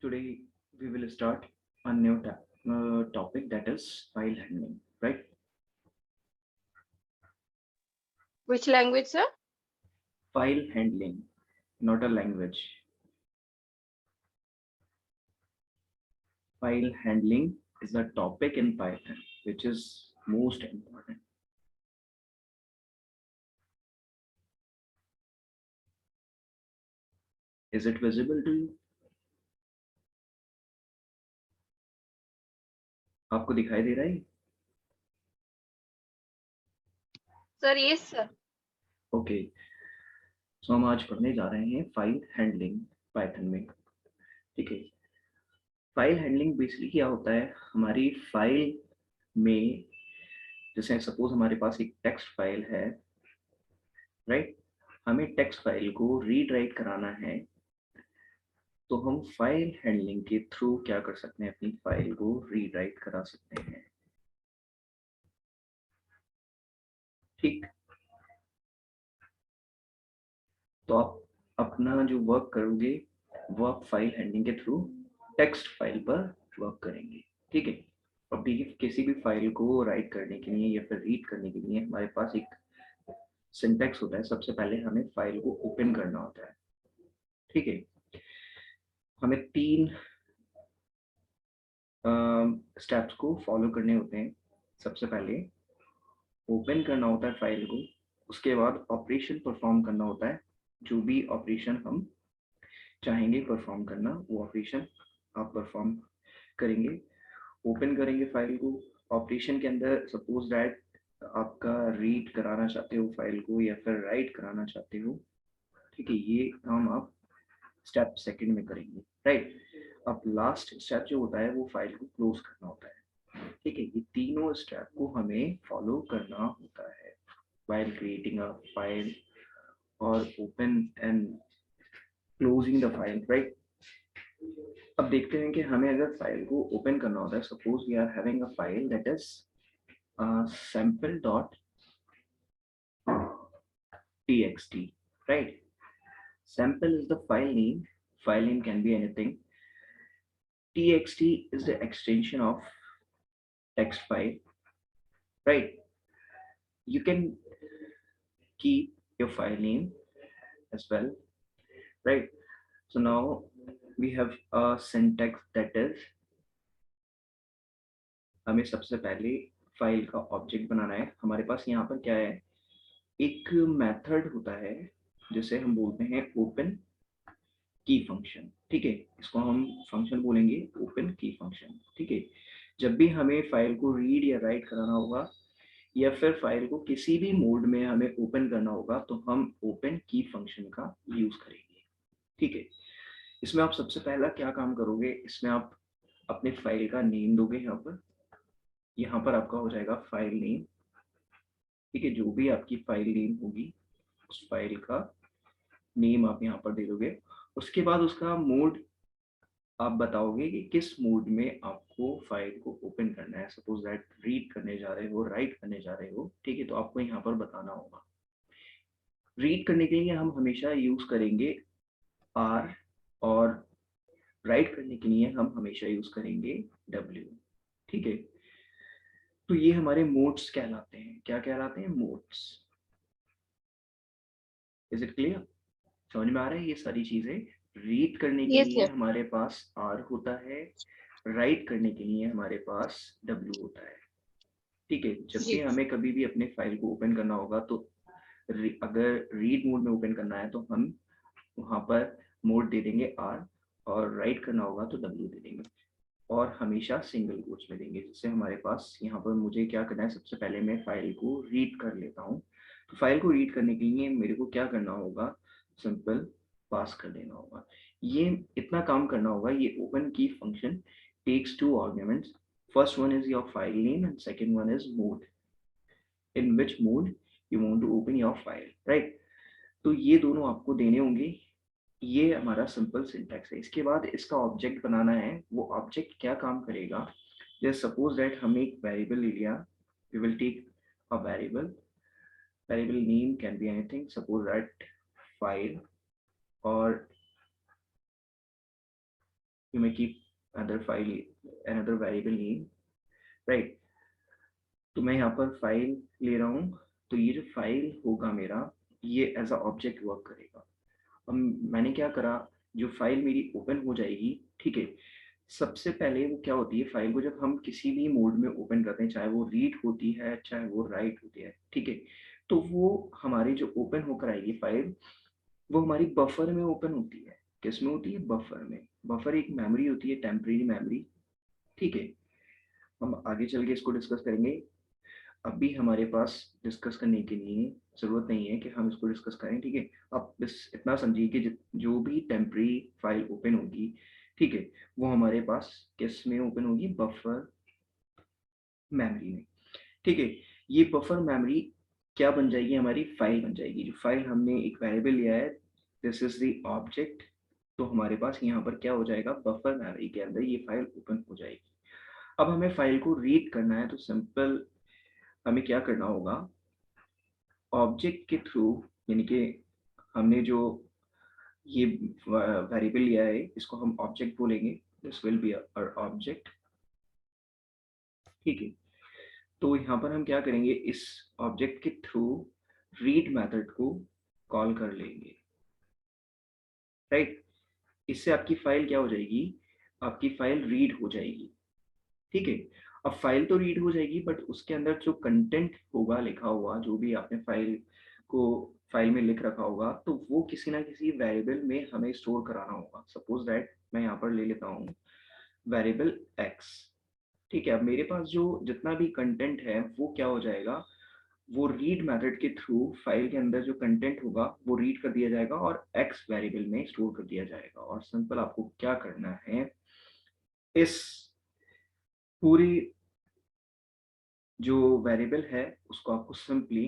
Today we will start a new topic, that is file handling, right? Which language, sir? File handling, not a language. File handling is a topic in Python which is most important. Is it visible to you? आपको दिखाई दे रहा है? Sir, yes, sir. Okay, सो हम आज पढ़ने जा रहे हैं फाइल हैंडलिंग पाइथन में। ठीक है, फाइल हैंडलिंग बेसिकली क्या होता है, हमारी फाइल में जैसे सपोज हमारे पास एक टेक्स्ट फाइल है, राइट? हमें टेक्स्ट फाइल को रीड राइट कराना है, तो हम फाइल हैंडलिंग के थ्रू क्या कर सकते हैं, अपनी फाइल को रीड राइट करा सकते हैं। ठीक, तो आप अपना जो वर्क करोगे वो आप फाइल हैंडलिंग के थ्रू टेक्स्ट फाइल पर वर्क करेंगे। ठीक है, अभी किसी भी फाइल को राइट करने के लिए या फिर रीड करने के लिए हमारे पास एक सिंटैक्स होता है। सबसे पहले हमें फाइल को ओपन करना होता है। ठीक है, हमें तीन स्टेप्स को फॉलो करने होते हैं। सबसे पहले ओपन करना होता है फाइल को, उसके बाद ऑपरेशन परफॉर्म करना होता है। जो भी ऑपरेशन हम चाहेंगे परफॉर्म करना, वो ऑपरेशन आप परफॉर्म करेंगे। ओपन करेंगे फाइल को, ऑपरेशन के अंदर सपोज दैट आपका रीड कराना चाहते हो फाइल को या फिर राइट कराना चाहते हो। ठीक है, ये काम आप स्टेप सेकंड में करेंगे, राइट? अब लास्ट स्टेप जो होता है वो फाइल को क्लोज करना होता है। ठीक है, ये तीनों स्टेप को हमें फॉलो करना होता है while creating a file or open and closing the file, right? अब देखते हैं कि हमें अगर फाइल को ओपन करना होता है, suppose we are having a file that is sample dot txt, right? Sample is the file name. File name can be anything. Txt is the extension of text file, right? You can keep your file name as well, right? So now we have a syntax that is, हमें सबसे पहले file का object बनाना है। हमारे पास यहाँ पर क्या है, एक मेथड होता है जिसे हम बोलते हैं ओपन की फंक्शन। ठीक है, इसको हम फंक्शन बोलेंगे ओपन की फंक्शन। ठीक है, जब भी हमें फाइल को रीड या राइट कराना होगा या फिर फाइल को किसी भी मोड में हमें ओपन करना होगा, तो हम ओपन की फंक्शन का यूज करेंगे। ठीक है, इसमें आप सबसे पहला क्या काम करोगे, इसमें आप अपने फाइल का नेम दोगे। यहाँ पर आपका हो जाएगा फाइल नेम। ठीक है, जो भी आपकी फाइल नेम होगी उस फाइल का नेम आप यहाँ पर दे दोगे। उसके बाद उसका मोड आप बताओगे कि किस मोड में आपको फाइल को ओपन करना है। सपोज दैट रीड करने जा रहे हो, राइट करने जा रहे हो, ठीक है, तो आपको यहाँ पर बताना होगा। रीड करने के लिए हम हमेशा यूज करेंगे आर, और राइट करने के लिए हम हमेशा यूज करेंगे डब्ल्यू। ठीक है, तो ये हमारे मोड्स कहलाते हैं। क्या कहलाते हैं? मोड्स। Is it clear? समझ में आ रहा है ये सारी चीजें? रीड करने के Yes, लिए sir. हमारे पास आर होता है, राइट करने के लिए हमारे पास डब्ल्यू होता है। ठीक है, जब भी जी. हमें कभी भी अपने फाइल को ओपन करना होगा, तो अगर रीड मोड में ओपन करना है तो हम वहाँ पर मोड दे देंगे आर, और राइट करना होगा तो डब्ल्यू दे देंगे, और हमेशा सिंगल कोट्स में देंगे। जैसे हमारे पास यहाँ पर मुझे क्या करना है, सबसे पहले मैं फाइल को रीड कर लेता हूँ। तो फाइल को रीड करने के लिए मेरे को क्या करना होगा, सिंपल पास कर देना होगा। ये इतना काम करना होगा। ये ओपन की function takes two arguments. First one is your file name and second one is mode, in which mode you want to open your file, right? तो ये दोनों आपको देने होंगे। ये हमारा सिंपल सिंटैक्स है। इसके बाद इसका ऑब्जेक्ट बनाना है। वो ऑब्जेक्ट क्या काम करेगा, जैसे सपोज दैट हमने एक वेरिएबल ले लिया, we will take a variable name can be anything, suppose that file, और you may keep other file, another variable name, right? तो मैं यहाँ पर फाइल ले रहा हूँ, तो ये जो फाइल होगा मेरा, ये एज अ ऑब्जेक्ट वर्क करेगा। अब मैंने क्या करा, जो फाइल मेरी ओपन हो जाएगी, ठीक है, सबसे पहले वो क्या होती है, फाइल को जब हम किसी भी मोड में ओपन करते हैं, चाहे वो रीड होती है चाहे वो राइट होती है, ठीक है, तो वो हमारी जो ओपन होकर आएगी फाइल, वो हमारी बफर में ओपन होती है। किस में होती है? बफर में। बफर एक मेमोरी होती है, टेम्परेरी मेमोरी, ठीक है। हम आगे चल के इसको डिस्कस करेंगे, अभी हमारे पास डिस्कस करने के लिए ज़रूरत नहीं है कि हम इसको डिस्कस करें, ठीक है। आप बस इतना समझिए कि जो भी टेम्परेरी फाइल ओपन होगी, ठीक है, वो हमारे पास किस में ओपन होगी? बफर मेमोरी में, ठीक है। ये बफर मेमोरी क्या बन जाएगी? हमारी फाइल बन जाएगी। जो फाइल हमने एक वेरिएबल लिया है, दिस इज द ऑब्जेक्ट, तो हमारे पास यहाँ पर क्या हो जाएगा? बफर मेमोरी के अंदर ये फाइल ओपन हो जाएगी। अब हमें फाइल को रीड करना है, तो सिंपल हमें क्या करना होगा, ऑब्जेक्ट के थ्रू, यानी कि हमने जो ये वेरिएबल लिया है, इसको हम ऑब्जेक्ट बोलेंगे, this will be our object, ठीक है। तो यहाँ पर हम क्या करेंगे, इस ऑब्जेक्ट के थ्रू रीड मेथड को कॉल कर लेंगे, राइट। इससे आपकी फाइल क्या हो जाएगी? आपकी फाइल रीड हो जाएगी, ठीक है। अब फाइल तो रीड हो जाएगी, बट उसके अंदर जो कंटेंट होगा लिखा हुआ, जो भी आपने फाइल में लिख रखा होगा, तो वो किसी ना किसी वेरिएबल में हमें स्टोर कराना होगा। सपोज दैट मैं यहाँ पर ले लेता हूँ वेरिएबल एक्स, ठीक है। अब मेरे पास जो जितना भी कंटेंट है वो क्या हो जाएगा, वो रीड मेथड के थ्रू फाइल के अंदर जो कंटेंट होगा वो रीड कर दिया जाएगा और एक्स वेरिएबल में स्टोर कर दिया जाएगा। और सिंपल आपको क्या करना है, इस पूरी जो वेरिएबल है उसको आपको सिंपली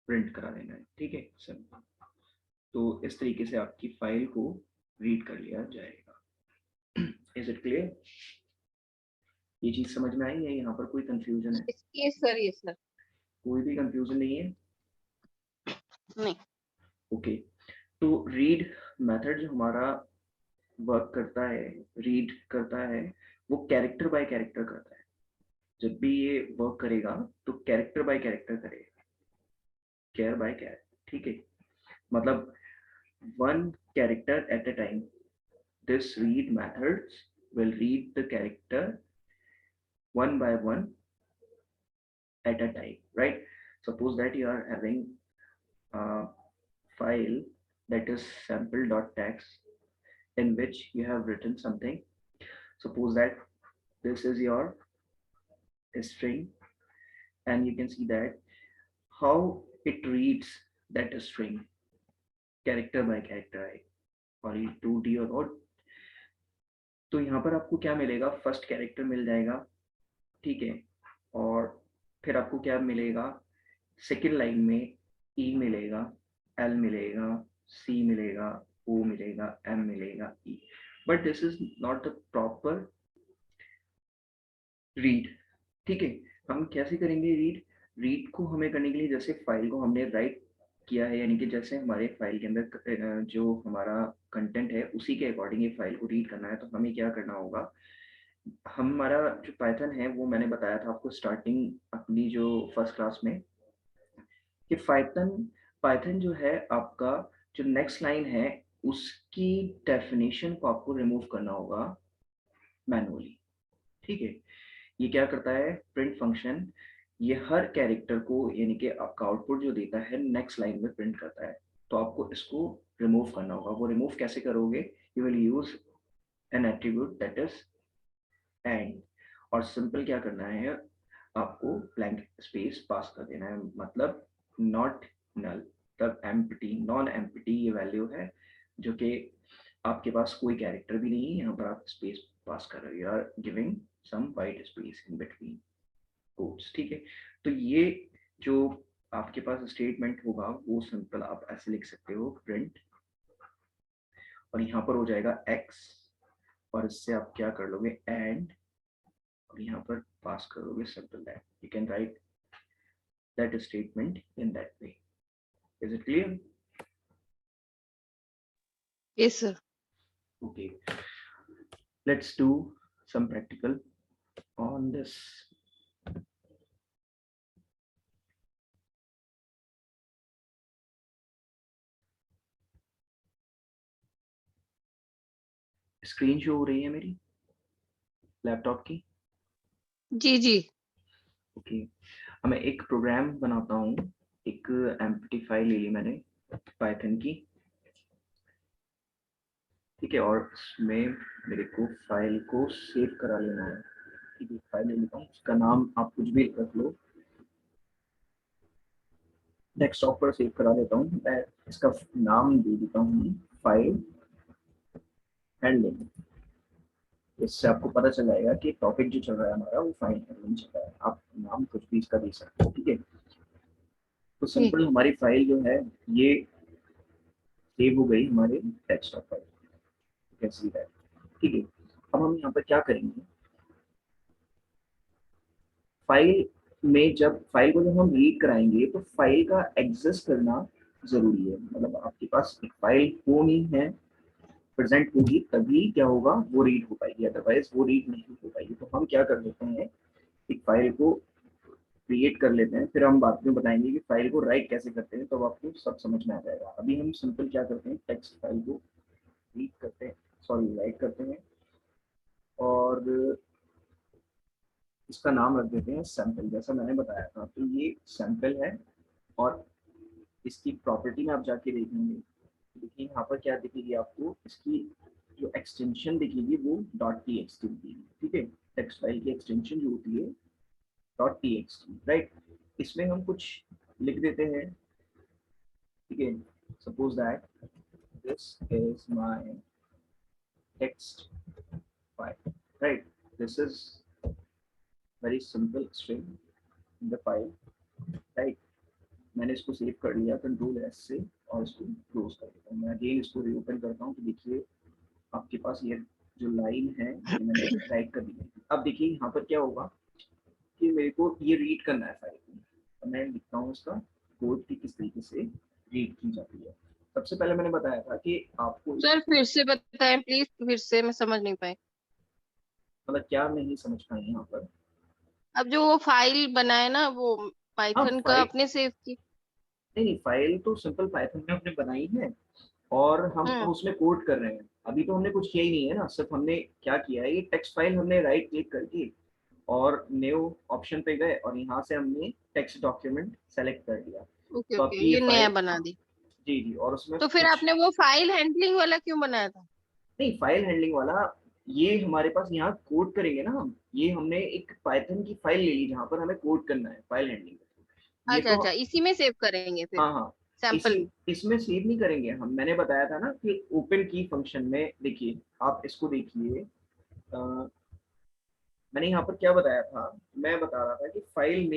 प्रिंट करा देना है, ठीक है, सिंपल। तो इस तरीके से आपकी फाइल को रीड कर लिया जाएगा। Is it clear? ये चीज समझ में आई है? यहाँ पर कोई कंफ्यूजन है? Yes, sir. Yes, sir. कोई भी कंफ्यूजन नहीं है? नहीं. ओके। तो रीड मेथड जो हमारा वर्क करता है, रीड करता है, वो कैरेक्टर बाय कैरेक्टर करता है। जब भी ये वर्क करेगा तो कैरेक्टर बाय कैरेक्टर करेगा, कैर बाय कैरेक्टर, ठीक है। मतलब one character at a time, this read methods will read the character one by one at a time, right? Suppose that you are having a file that is sample.txt in which you have written something. Suppose that this is your string, and you can see that how it reads that string character by character, or 2D or not. तो यहाँ पर आपको क्या मिलेगा? First character मिल जाएगा, ठीक है। और फिर आपको क्या मिलेगा? सेकेंड लाइन में ई मिलेगा, एल मिलेगा, सी मिलेगा, ओ मिलेगा, एम मिलेगा, E. But this is not the proper read, ठीक है। हम कैसे करेंगे रीड? रीड को हमें करने के लिए, जैसे फाइल को हमने राइट किया है, यानी कि जैसे हमारे फाइल के अंदर जो हमारा कंटेंट है उसी के अकॉर्डिंग ये फाइल को रीड करना है, तो हमें क्या करना होगा, हमारा जो पाइथन है वो मैंने बताया था आपको स्टार्टिंग अपनी जो फर्स्ट क्लास में, कि पाइथन पाइथन जो है आपका, जो नेक्स्ट लाइन है उसकी डेफिनेशन को आपको रिमूव करना होगा मैनुअली, ठीक है। ये क्या करता है? प्रिंट फंक्शन, ये हर कैरेक्टर को, यानी कि आपका आउटपुट जो देता है नेक्स्ट लाइन में प्रिंट करता है। तो आपको इसको रिमूव करना होगा। वो रिमूव कैसे करोगे? You will use N attribute that is and, और सिंपल क्या करना है, आपको ब्लैंक स्पेस पास कर देना है, मतलब नॉट नल, तब एम्प्टी, नॉन एम्प्टी ये वैल्यू है, जो कि आपके पास कोई कैरेक्टर भी नहीं है, यहाँ पर आप स्पेस पास कर रहे हो, you are giving some white space in between quotes, ठीक है। तो ये जो आपके पास स्टेटमेंट होगा वो सिंपल आप ऐसे लिख सकते हो, प्रिंट, और यहाँ पर हो जाएगा एक्स, और इससे आप क्या कर लोगे, एंड, और यहाँ पर पास करोगे simple that, you can write that statement in that way. Is it clear? Yes, sir. Okay, let's do some practical on this. Screen show हो रही है मेरी लैपटॉप की? जी जी। ओके, मैं एक प्रोग्राम बनाता हूँ, एक एम्प्टी फाइल ले ली मैंने पाइथन की, ठीक है, और उसमें मेरे को फाइल को सेव करा लेना है। ठीक है, फाइल ले लेता हूँ, उसका नाम आप कुछ भी रख लो, डेस्कटॉप पर सेव करा लेता हूँ मैं। इसका नाम दे देता हूँ फाइल हैंडलिंग। इससे आपको पता चल जाएगा कि टॉपिक जो चल रहा है हमारा वो फाइल हैंडलिंग चल रहा है। आप नाम कुछ भी इसका दे सकते हो, ठीक है। तो जी सिंपल हमारी फाइल जो है ये सेव हो गई हमारे डेस्कटॉप पर, कैसे है, ठीक है। अब हम यहाँ पर क्या करेंगे, फाइल में जब फाइल को जब हम रीड कराएंगे तो फाइल का एग्जिस्ट करना जरूरी है। मतलब आपके पास एक फाइल होनी है, प्रेजेंट होगी, तभी क्या होगा, वो रीड हो पाएगी, अदरवाइज वो रीड नहीं हो पाएगी। तो हम क्या कर लेते हैं, एक फाइल को क्रिएट कर लेते हैं, फिर हम बाद में बताएंगे कि फाइल को राइट कैसे करते हैं, तो आपको सब समझ में आ जाएगा। अभी हम सिंपल क्या करते हैं, टेक्स्ट फाइल को रीड करते हैं, सॉरी राइट करते हैं, और इसका नाम रख देते हैं सैंपल, जैसा मैंने बताया था। तो ये सैंपल है, और इसकी प्रॉपर्टी में आप जाके देखेंगे, देखिए यहाँ पर क्या दिखेगी आपको, इसकी जो एक्सटेंशन दिखेगी वो .txt दिखेगी, ठीक है। टेक्स्ट फाइल की एक्सटेंशन जो होती है .txt, राइट। इसमें हम कुछ लिख देते हैं, ठीक है। Suppose that this is my text file, right. This is very simple string in the file, right. मैंने इसको सेव कर लिया कंट्रोल एस से, और इसको क्लोज कर देता हूँ। मैं अगेन इसको रीओपन करता हूँ, तो देखिए आपके पास ये जो लाइन है ये मैंने राइट कर दी है। अब देखिए यहाँ पर क्या होगा कि मेरे को ये रीड करना है फाइल को, तो मैं लिखता हूँ इसका कोड की किस तरीके से रीड की जाती है। सबसे पहले मैंने बताया था कि आपको सर, फिर से बताएं प्लीज, फिर से मैं समझ नहीं पाई। मतलब क्या नहीं समझ पाए यहाँ पर। अब जो वो फाइल बनाए ना, वो हाँ पाइथन का फाइल, अपने सेव की। नहीं फाइल तो सिंपल पाइथन में हमने बनाई है, और हम हम्म। उसमें कोड कर रहे हैं। अभी तो हमने कुछ किया ही नहीं है ना, सिर्फ हमने क्या किया है, ये टेक्स्ट फाइल हमने राइट क्लिक करके और न्यू ऑप्शन पे गए, और यहाँ से हमने टेक्स्ट डॉक्यूमेंट सेलेक्ट कर दिया। ओके तो ओके, आपकी ये ये नया फाइल, बना हाँ दी। जी जी, और उसमें तो फिर कुछ आपने वो फाइल हैंडलिंग वाला क्यों बनाया था? नहीं, फाइल हैंडलिंग वाला ये हमारे पास यहाँ कोड करेंगे ना हम, ये हमने एक पाइथन की फाइल ले ली जहाँ पर हमें कोड करना है फाइल हैंडलिंग। ये अच्छा तो अच्छा, इसी में सेव करेंगे फिर, हाँ हाँ, सैंपल इसी में। इसमें सेव नहीं करेंगे हम। मैंने बताया था ना कि ओपन की फंक्शन में, देखिए आप इसको देखिए, मैंने यहाँ पर क्या बताया था, मैं बता रहा था कि फाइल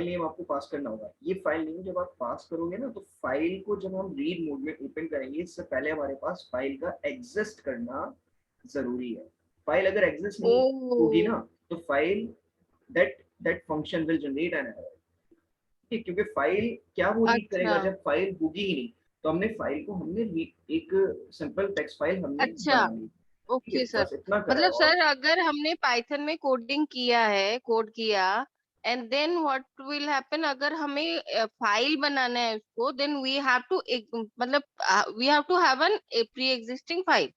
नेम आपको पास करना होगा। ये फाइल नेम जब आप पास करोगे ना, तो फाइल को जब हम रीड मोड में ओपन करेंगे, इससे पहले हमारे पास फाइल का एग्जिस्ट करना जरूरी है। फाइल अगर एग्जिस्ट ओ। नहीं होगी ना, तो file that that function will generate an error, क्योंकि फाइल क्या वो रीड अच्छा करेगा जब फाइल होगी ही नहीं। तो हमने फाइल को हमने एक सिंपल टेक्स्ट फाइल हमने अच्छा। बना ली, ठीक है, ओके सर। बस इतना करा है। मतलब और सर, अगर हमने पाइथन में कोडिंग किया है, कोड किया, and then what will happen, अगर हमें फाइल बनाना है उसको, देन वी हैव टू, मतलब we have to have an pre existing file.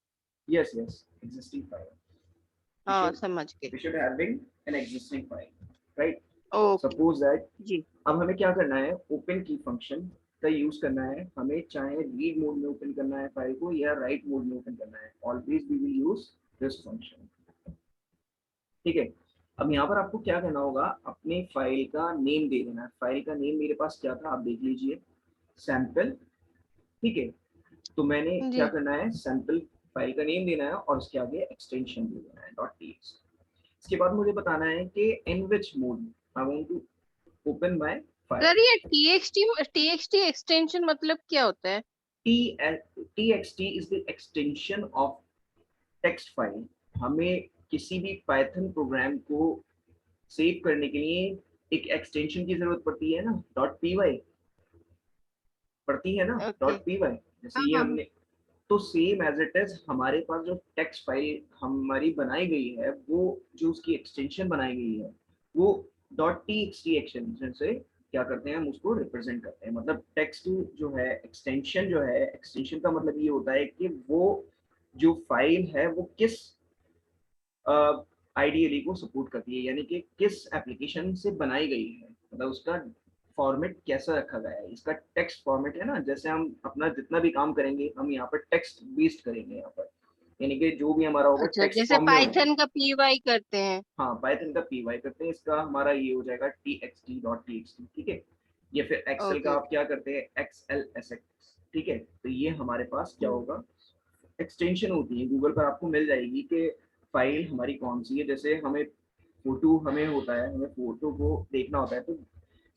Yes yes, existing file, we हाँ, should समझ गए। we should having an existing file, right? Okay. Suppose that जी। अब हमें क्या करना है, ओपन की फंक्शन का यूज करना है हमें, चाहे रीड मोड में ओपन करना है फाइल को या राइट मोड में ओपन करना है, always we will use this function, ठीक है। अब यहाँ पर आपको क्या करना होगा, अपने फाइल का नेम दे देना है। फाइल का नेम मेरे पास क्या था, आप देख लीजिए, सैंपल, ठीक है। तो मैंने क्या जी। करना है, सैंपल फाइल का नेम देना है, और उसके आगे एक्सटेंशन दे देना है .txt। इसके बाद मुझे बताना है कि in which mode I want to open my file. Sir, ये टीएक्सटी एक्सटेंशन मतलब क्या होता है? txt is the extension of text file. हमें किसी भी पाइथन प्रोग्राम को सेव करने के लिए एक एक्सटेंशन की जरूरत पड़ती है ना, .py पड़ती है ना, ओके। .py। जैसे हाँ ये हाँ हाँ। हमने तो सेम एज इट इज हमारे पास जो टेक्स्ट फाइल हमारी बनाई गई है, वो जो उसकी एक्सटेंशन बनाई गई है, वो .txt एक्सटेंशन से क्या करते हैं, हम उसको रिप्रेजेंट करते हैं। मतलब टेक्स्ट जो है, एक्सटेंशन जो है, एक्सटेंशन का मतलब ये होता है कि वो जो फाइल है वो किस आइडियली को सपोर्ट करती है, यानी कि किस एप्लीकेशन से बनाई गई है, मतलब उसका फॉर्मेट कैसा रखा गया है। इसका टेक्स्ट फॉर्मेट है ना, जैसे हम अपना जितना भी काम करेंगे हम यहाँ पर टेक्स्ट बेस्ड करेंगे यहाँ पर, यानी कि जो भी हमारा होगा अच्छा, टेक्स्ट जैसे फॉर्म में होगा। पाइथन का py करते हैं। हाँ, पाइथन का py करते हैं, इसका हमारा ये हो जाएगा txt.txt, ठीक है। या फिर एक्सेल का ओके आप क्या करते हैं, xlsx, ठीक है। तो ये हमारे पास क्या ओके। होगा, एक्सटेंशन होती है, गूगल पर आपको मिल जाएगी कि फाइल हमारी कौन सी है। जैसे हमें फोटो हमें होता है, हमें फोटो को देखना होता है, तो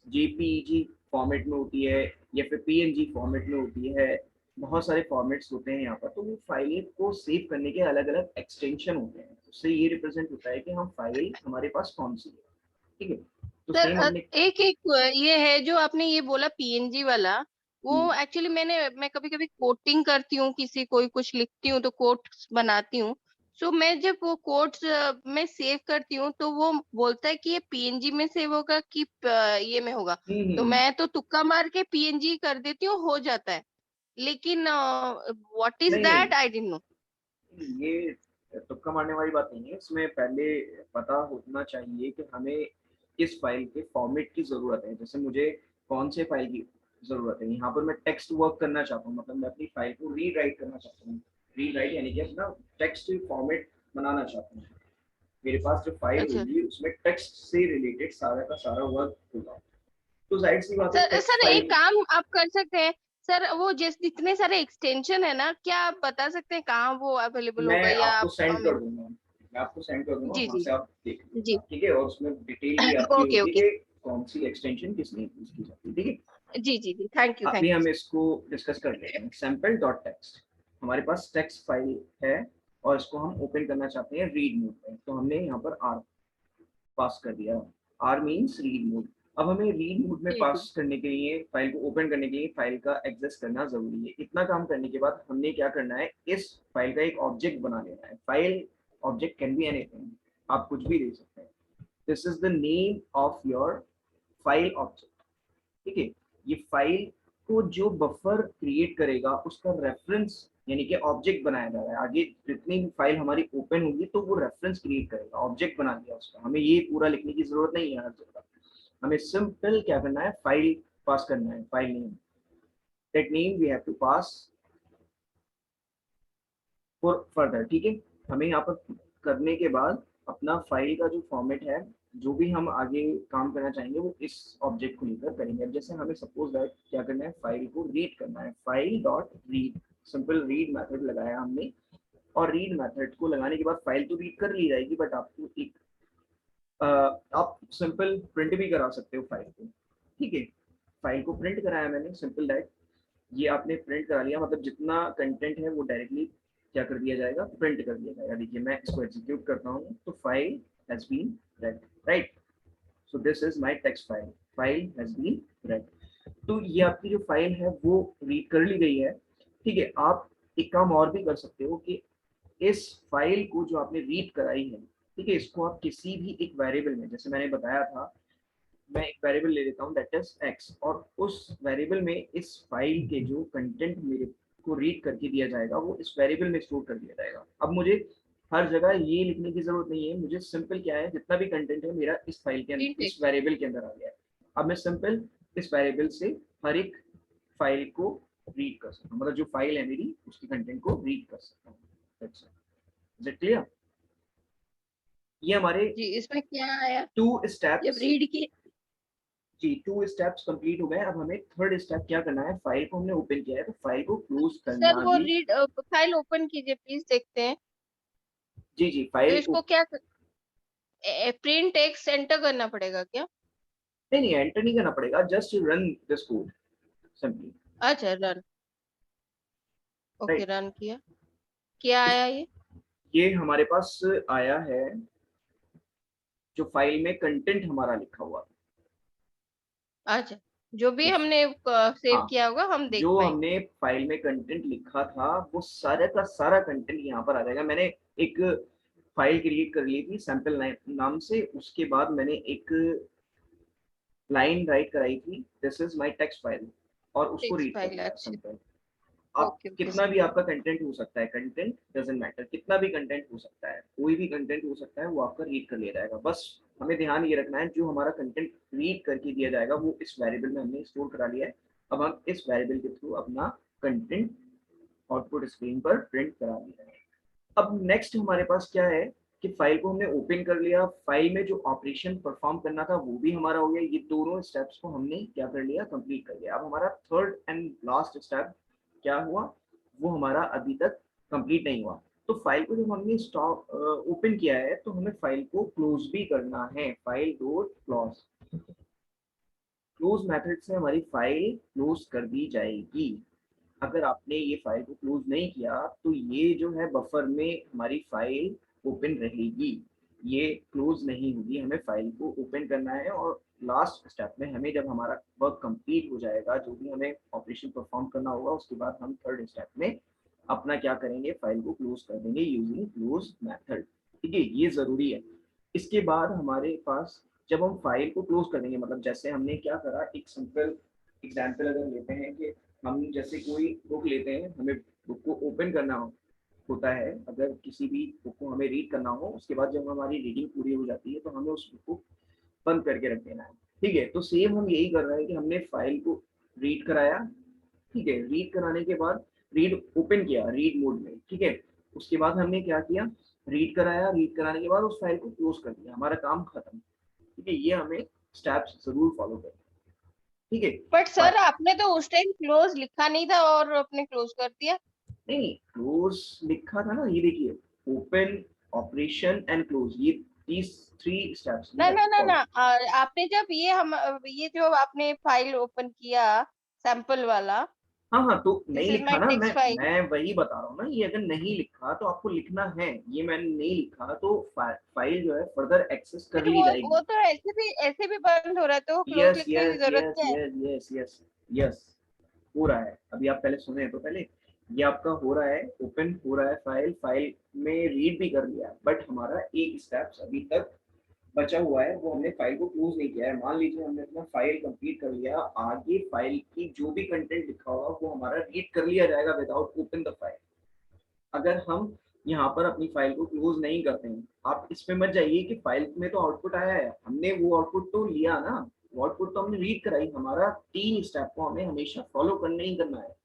जेपीईजी फॉर्मेट में होती है या फिर पीएनजी फॉर्मेट में होती है। बहुत सारे फॉर्मेट्स होते हैं यहाँ पर, तो वो फाइल को सेव करने के अलग अलग एक्सटेंशन होते हैं, उससे ये रिप्रेजेंट होता है कि हम फाइल हमारे पास कौन सी है, ठीक है। तो सर सेम हमने एक एक ये है जो आपने ये बोला पीएनजी वाला, वो हम्म, एक्चुअली मैं कभी कभी कोटिंग करती हूँ, किसी कोई कुछ लिखती हूँ तो कोट्स बनाती हूँ। सो मैं जब वो कोट्स में सेव करती हूँ तो वो बोलता है कि ये पीएनजी में सेव होगा कि ये में होगा। तो हम्म, मैं तो तुक्का मार के पीएनजी कर देती हूँ, हो जाता है। लेकिन व्हाट इज नहीं नहीं, दैट, आई डिडंट नो। ये तुक्का मारने वाली बात नहीं है, इसमें पहले पता होना चाहिए कि हमें किस फाइल के फॉर्मेट की जरूरत है। जैसे मुझे कौन से फाइल की जरूरत है, यहाँ पर मैं टेक्स्ट वर्क करना चाहता हूँ, मतलब मैं अपनी फाइल को रीड राइट करना चाहता हूँ। रीड राइट यानी कि अपना टेक्स्ट फॉर्मेट बनाना चाहता हूँ। मेरे पास जो फाइल अच्छा होगी उसमें टेक्स्ट से रिलेटेड सारा का सारा वर्क होगा, तो जाहिर सी बात है सर टेक्स्ट सर एक फाइल। काम आप कर सकते हैं। सर वो जिस जितने सारे एक्सटेंशन है ना, क्या आप बता सकते हैं कहाँ वो अवेलेबल मैं होगा, या आपको आप सेंड हमें। कर दूंगा, मैं आपको सेंड कर दूंगा, जी वहां जी से आप देख जी। लीजिएगा, ठीक है। और उसमें डिटेल भी आपकी ओके होगी ओके। कि कौन सी एक्सटेंशन किसने यूज की जाती है, ठीक है। जी जी जी, थैंक यू अभी थैंक हम इसको डिस्कस कर लेते हैं। सैंपल डॉट टेक्स्ट, हमारे पास टेक्स्ट फाइल है और इसको हम ओपन करना चाहते हैं रीड मोड में, तो हमने यहाँ पर आर पास कर दिया। R means read mode. अब हमें रीड मोड में यू। जी जी। पास करने के लिए, फाइल को ओपन करने के लिए फाइल का एक्सेस करना जरूरी है। इतना काम करने के बाद हमने क्या करना है, इस फाइल का एक ऑब्जेक्ट बना लेना है। File object can be anything, आप कुछ भी दे सकते हैं। This is the name of your file object, ठीक है। ये फाइल को जो बफर क्रिएट करेगा उसका रेफरेंस, यानी कि ऑब्जेक्ट बनाया जा रहा है। आगे जितनी भी फाइल हमारी ओपन होगी तो वो रेफरेंस क्रिएट करेगा, ऑब्जेक्ट बना दिया उसका। हमें ये पूरा लिखने की जरूरत नहीं है हर जगह, हमें सिंपल क्या करना है, फाइल पास करना है, file name. That name we have to pass for further, ठीक है। हमें यहाँ पर करने के बाद अपना फाइल का जो फॉर्मेट है, जो भी हम आगे काम करना चाहेंगे वो इस ऑब्जेक्ट को लेकर करेंगे। अब जैसे हमें सपोज दैट क्या करना है, फाइल को रीड करना है, file dot read, simple read method लगाया हमने। और रीड मेथड को लगाने के बाद फाइल तो रीड कर ली जाएगी, बट आपको एक आप सिंपल प्रिंट भी करा सकते हो फाइल को, ठीक है। फाइल को प्रिंट कराया मैंने, सिंपल दैट। ये आपने प्रिंट करा लिया, मतलब जितना कंटेंट है वो डायरेक्टली क्या कर दिया जाएगा, प्रिंट कर दिया जाएगा। देखिए मैं इसको एग्जीक्यूट करता हूँ तो file has been read, right. So this is my text file, file has been read. तो ये आपकी जो फाइल है वो रीड कर ली गई है, ठीक है। आप एक काम और भी कर सकते हो कि इस फाइल को जो आपने रीड कराई है, ठीक है, इसको आप किसी भी एक वेरिएबल में, जैसे मैंने बताया था, मैं एक वेरिएबल ले लेता हूँ दैट इज एक्स, और उस वेरिएबल में इस फाइल के जो कंटेंट मेरे को रीड करके दिया जाएगा वो इस वेरिएबल में स्टोर कर दिया जाएगा। अब मुझे हर जगह ये लिखने की जरूरत नहीं है, मुझे सिंपल क्या है, जितना भी कंटेंट है मेरा इस फाइल के अंदर, इस टेक्स्ट। वेरिएबल के अंदर आ गया है। अब मैं सिंपल इस वेरिएबल से हर एक फाइल को रीड कर सकता हूँ, मतलब जो फाइल है मेरी उसके कंटेंट को रीड कर सकता हूँ। Is it clear? ये हमारे जी, इसमें क्या आया टू जब स्टेप्स, रीड की? जी 2 स्टेप्स कंप्लीट हो गए। अब हमें थर्ड स्टेप क्या करना है, फाइल को हमने ओपन किया है तो फाइल को क्लोज सर करना वो भी। रीड फाइल ओपन कीजिए प्लीज, देखते हैं। जी जी, तो फाइल इसको क्या प्रिंट टेक्स्ट एंटर करना पड़ेगा क्या? नहीं नहीं, एंटर नहीं करना पड़ेगा, just run this code simply, अच्छा, रन। Okay, right. रन किया। क्या आया ये? ये हमारे पास आया है जो फाइल में कंटेंट हमारा लिखा हुआ है। अच्छा जो भी हमने सेव हाँ, किया होगा हम देख जो पाएंगे। हमने फाइल में कंटेंट लिखा था वो सारा का सारा कंटेंट यहाँ पर आ जाएगा। मैंने एक फाइल क्रिएट कर ली थी सैंपल नाम से, उसके बाद मैंने एक लाइन राइट कराई थी, this is my text file, और उसको टेक्स्ट रीड कर फाइल, लिया अच्छा। सिंपल। आप ओके ओके कितना सर। भी आपका कंटेंट हो सकता है, कंटेंट डजंट मैटर, कितना भी कंटेंट हो सकता है, कोई भी कंटेंट हो सकता है, वो आपका रीड कर लिया जाएगा। बस हमें ध्यान ये रखना है जो हमारा कंटेंट रीड करके दिया जाएगा वो इस वेरिएबल में हमने स्टोर करा लिया है। अब हम इस वेरिएबल के थ्रू अपना कंटेंट आउटपुट स्क्रीन पर प्रिंट करा लिया है। अब नेक्स्ट हमारे पास क्या है कि फाइल को हमने ओपन कर लिया, फाइल में जो ऑपरेशन परफॉर्म करना था वो भी हमारा हो गया, ये दोनों स्टेप्स को हमने क्या कर लिया, कंप्लीट कर लिया। अब हमारा थर्ड एंड लास्ट स्टेप क्या हुआ, वो हमारा अभी तक कंप्लीट नहीं हुआ। तो फाइल को जब हमने स्टॉप ओपन किया है तो हमें फाइल को क्लोज भी करना है, file door close. Close method से हमारी फाइल क्लोज कर दी जाएगी। अगर आपने ये फाइल को क्लोज नहीं किया तो ये जो है बफर में हमारी फाइल ओपन रहेगी, ये क्लोज नहीं होगी। हमें फाइल को ओपन करना है और लास्ट स्टेप में हमें जब हमारा वर्क कंप्लीट हो जाएगा, जो भी हमें ऑपरेशन परफॉर्म करना होगा, उसके बाद हम थर्ड स्टेप में अपना क्या करेंगे, फाइल को क्लोज कर देंगे यूजिंग क्लोज मेथड। ठीक है, ये जरूरी है। इसके बाद हमारे पास जब हम फाइल को क्लोज कर देंगे, मतलब जैसे हमने क्या करा, एक सिंपल एग्जाम्पल अगर लेते हैं कि हम जैसे कोई बुक लेते हैं, हमें बुक को ओपन करना होता है, अगर किसी भी बुक को हमें रीड करना हो, उसके बाद जब हमारी रीडिंग पूरी हो जाती है तो हमें उस बुक को बंद करके रख देना है। ठीक है, तो सेम हम यही कर रहे हैं कि हमने फाइल को रीड कराया, ठीक है, रीड कराने के बाद रीड ओपन किया रीड मोड में, ठीक है, उसके बाद हमने क्या किया, रीड कराया, रीड कराने के बाद उस फाइल को क्लोज कर दिया, हमारा काम खत्म। ठीक है, ये हमें स्टेप्स जरूर फॉलो करना है। ठीक है, बट सर आपने तो उस टाइम क्लोज लिखा नहीं था और आपने क्लोज कर दिया। नहीं क्लोज लिखा था ना, ये देखिए, ओपन, ऑपरेशन एंड क्लोज, ये these थ्री स्टेप्स वी ना हैव ना टू ना ना, फॉलो। आपने जब ये जो आपने फाइल ओपन किया, सैंपल वाला, हाँ हाँ, तो दिस नहीं इज लिखा माय ना, मैं टेक्स्ट फाइल। मैं वही बता रहा हूँ ना, ये अगर नहीं लिखा तो आपको लिखना है, ये मैंने नहीं लिखा तो फाइल जो है फर्दर एक्सेस कर फिर ली वो जाएगी। तो ऐसे भी बंद हो रहा है, तो क्लोज यस लिखने की यस जरूरत यस क्या है। यस यस यस यस, हो रहा है, अभी आप पहले सुने तो पहले, ये आपका हो रहा है, ओपन हो रहा है फाइल, फाइल में रीड भी कर लिया, बट हमारा एक स्टेप्स अभी तक बचा हुआ है, वो हमने फाइल को क्लोज नहीं किया है। मान लीजिए हमने अपना फाइल कंप्लीट कर लिया, आगे फाइल की जो भी कंटेंट लिखा होगा वो हमारा रीड कर लिया जाएगा विदाउट ओपन द फाइल। अगर हम यहाँ पर अपनी फाइल को क्लोज नहीं करते हैं, आप इसमें मत जाइए कि फाइल में तो आउटपुट आया है, हमने वो आउटपुट तो लिया ना, वो आउटपुट तो हमने रीड कराई, हमारा तीन स्टेप को हमें हमेशा फॉलो करना ही करना है।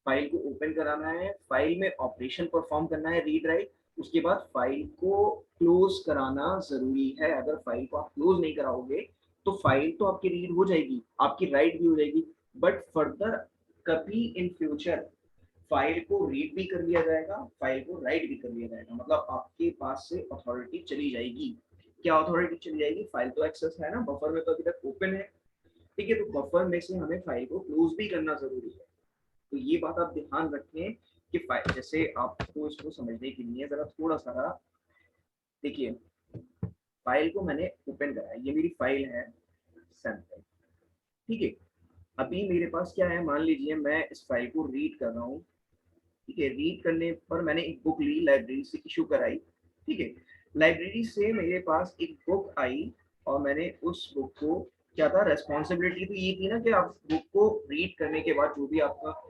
फाइल को ओपन कराना है, फाइल में ऑपरेशन परफॉर्म करना है, रीड राइट, उसके बाद फाइल को क्लोज कराना जरूरी है। अगर फाइल को आप क्लोज नहीं कराओगे तो फाइल तो आपकी रीड हो जाएगी, आपकी राइट भी हो जाएगी, बट फर्दर कभी इन फ्यूचर फाइल को रीड भी कर लिया जाएगा, फाइल को राइट भी कर लिया जाएगा, मतलब आपके पास से अथॉरिटी चली जाएगी। क्या अथॉरिटी चली जाएगी, फाइल तो एक्सेस है ना, बफर में तो अभी तक ओपन है। ठीक है, तो बफर में से हमें फाइल को क्लोज भी करना जरूरी है। तो ये बात आप ध्यान रखें कि फाइल, जैसे आपको इसको समझने के लिए जरा थोड़ा सा देखिए, फाइल को मैंने ओपन करा, ये मेरी फाइल है सैंपल। ठीक है, अभी मेरे पास क्या है, मान लीजिए मैं इस फाइल को रीड कर रहा हूँ। ठीक है, रीड करने पर मैंने एक बुक ली, लाइब्रेरी से इशू कराई। ठीक है, लाइब्रेरी से मेरे पास एक बुक आई और मैंने उस बुक को, क्या था, रेस्पॉन्सिबिलिटी तो ये थी ना कि आप बुक को रीड करने के बाद जो भी आपका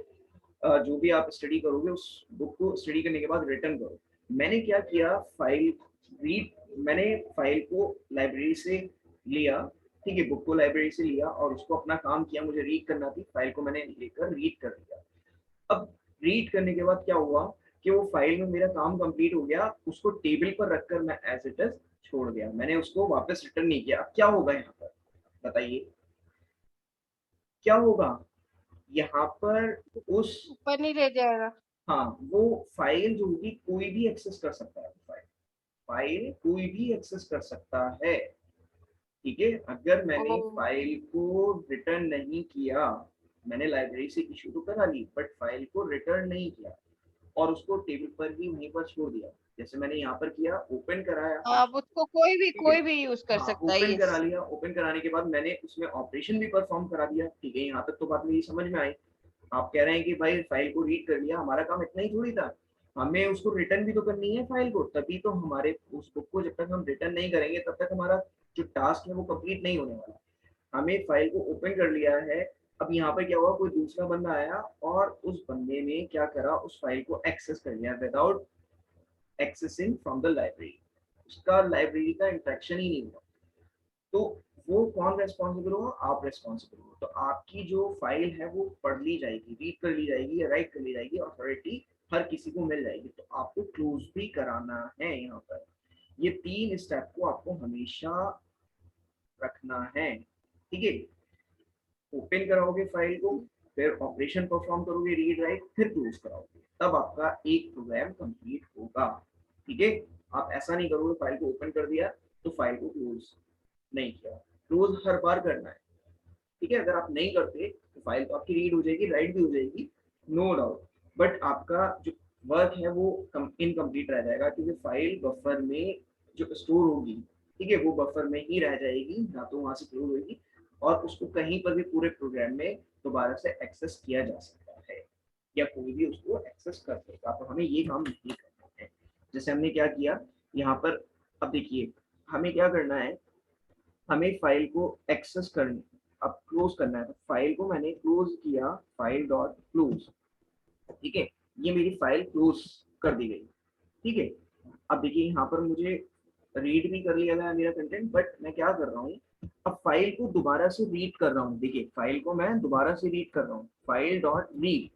जो भी आप स्टडी करोगे उस बुक को स्टडी करने के बाद रिटर्न करो। मैंने क्या किया, फाइल रीड, मैंने फाइल को लाइब्रेरी से लिया, ठीक है, बुक को लाइब्रेरी से लिया और उसको अपना काम किया, मुझे रीड करना थी, फाइल को मैंने लेकर रीड कर लिया। अब रीड करने के बाद क्या हुआ कि वो फाइल में मेरा काम कंप्लीट हो गया, उसको टेबल पर रखकर मैं एज इट इज छोड़ दिया, मैंने उसको वापस रिटर्न नहीं किया। अब क्या होगा यहाँ पर, बताइए क्या होगा यहाँ पर, उस, ऊपर नहीं ले जाएगा। हाँ, वो फाइल जो होगी कोई भी एक्सेस कर सकता है, फाइल, फाइल कोई भी एक्सेस कर सकता है। ठीक है, अगर ओ। मैंने फाइल को रिटर्न नहीं किया, मैंने लाइब्रेरी से इशू तो करा ली बट फाइल को रिटर्न नहीं किया और उसको टेबल पर ही वहीं पर छोड़ दिया, जैसे मैंने यहाँ पर किया, ओपन कराया, अब उसको कोई ठीक है, भी यूज कर हाँ सकता है, ओपन करा यस। लिया, ओपन कराने के बाद मैंने उसमें ऑपरेशन भी परफॉर्म करा दिया, ठीक है, यहाँ तक तो बात मेरी समझ में आई। आप कह रहे हैं कि भाई फाइल को रीड कर लिया, हमारा काम इतना ही थोड़ी था, हमें उसको रिटर्न भी तो करनी है फाइल को, तभी तो हमारे उस बुक को जब तक हम रिटर्न नहीं करेंगे तब तक हमारा जो टास्क है वो कंप्लीट नहीं होने वाला। हमें फाइल को ओपन कर लिया है, अब यहाँ पर क्या हुआ, कोई दूसरा बंदा आया और उस बंदे ने क्या करा, उस फाइल को एक्सेस कर लिया without accessing from the library, उसका लाइब्रेरी का इंटरेक्शन ही नहीं हुआ। तो वो कौन रेस्पॉन्सिबल होगा, आप रेस्पॉन्सिबल हो। तो आपकी जो फाइल है वो पढ़ ली जाएगी, रीड कर ली जाएगी या राइट कर ली जाएगी, अथॉरिटी हर किसी को मिल जाएगी। तो आपको क्लोज भी कराना है यहाँ पर, ये 3 स्टेप को आपको हमेशा रखना है, ठीक है। ओपन कराओगे फाइल को, फिर ऑपरेशन परफॉर्म करोगे रीड राइट, फिर क्लोज कराओगे, तब आपका एक प्रोग्राम कंप्लीट होगा, ठीक है। आप ऐसा नहीं करोगे फाइल को ओपन कर दिया तो फाइल को क्लोज नहीं किया, क्लोज हर बार करना है, ठीक है। अगर आप नहीं करते तो फाइल तो आपकी रीड हो जाएगी, राइट भी हो जाएगी, नो डाउट, बट आपका जो वर्क है वो इनकम्प्लीट रह जाएगा, क्योंकि फाइल बफर में जो स्टोर होगी, ठीक है, वो बफर में ही रह जाएगी, ना तो वहां से क्लोज होगी, और उसको कहीं पर भी पूरे प्रोग्राम में दोबारा से एक्सेस किया जा सकता है, या कोई भी उसको एक्सेस कर देगा। तो हमें ये काम नहीं करना है। जैसे हमने क्या किया यहाँ पर, अब देखिए हमें क्या करना है, हमें फाइल को एक्सेस करनी, अब क्लोज करना है, तो फाइल को मैंने क्लोज किया, फाइल डॉट क्लोज, ठीक है, ये मेरी फाइल क्लोज कर दी गई, ठीक है। अब देखिए यहाँ पर मुझे रीड भी कर लिया गया मेरा कंटेंट, बट मैं क्या कर रहा हूँ, अब फाइल को दोबारा से रीड कर रहा हूँ, देखिए फाइल को मैं दोबारा से रीड कर रहा हूँ, फाइल डॉट रीड,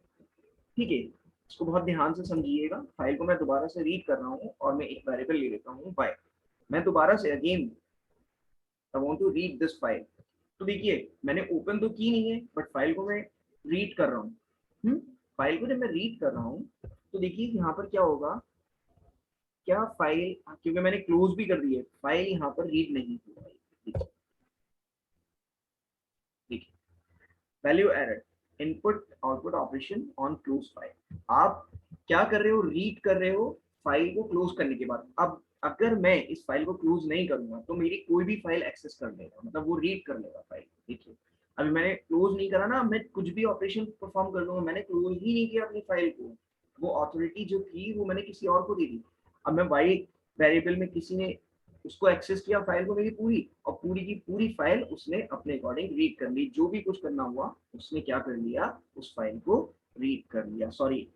ठीक है, इसको बहुत ध्यान से समझिएगा, फाइल को मैं दोबारा से रीड कर रहा हूँ और मैं एक वेरिएबल ले लेता हूँ बाय, मैं दोबारा से again I want to read this file, तो देखिए मैंने ओपन तो की नहीं है, बट फाइल को मैं रीड कर रहा हूँ, फाइल को जब मैं रीड कर रहा हूँ तो देखिए यहाँ पर क्या होगा, क्या फाइल, क्योंकि मैंने क्लोज भी कर दी है, फाइल यहाँ पर रीड नहीं हो रही, देखिए value error, input output operation on close file, आप क्या कर रहे हो, रीड कर रहे हो फाइल को क्लोज करने के बाद। अब अगर मैं इस फाइल को क्लोज नहीं करूंगा तो मेरी कोई भी फाइल एक्सेस कर लेगा, मतलब वो रीड कर लेगा फाइल, देखिए अभी मैंने क्लोज नहीं करा ना, मैं कुछ भी ऑपरेशन परफॉर्म कर लूंगा, मैंने क्लोज ही नहीं किया अपनी फाइल को, वो अथॉरिटी जो थी वो मैंने किसी और को दे दी। अब मैं वाई वेरिएबल में किसी ने उसको एक्सेस किया फाइल को मेरी पूरी, और पूरी की पूरी फाइल उसने अपने अकॉर्डिंग रीड कर ली, जो भी कुछ करना हुआ उसने क्या कर लिया, उस फाइल को रीड कर लिया। सॉरी,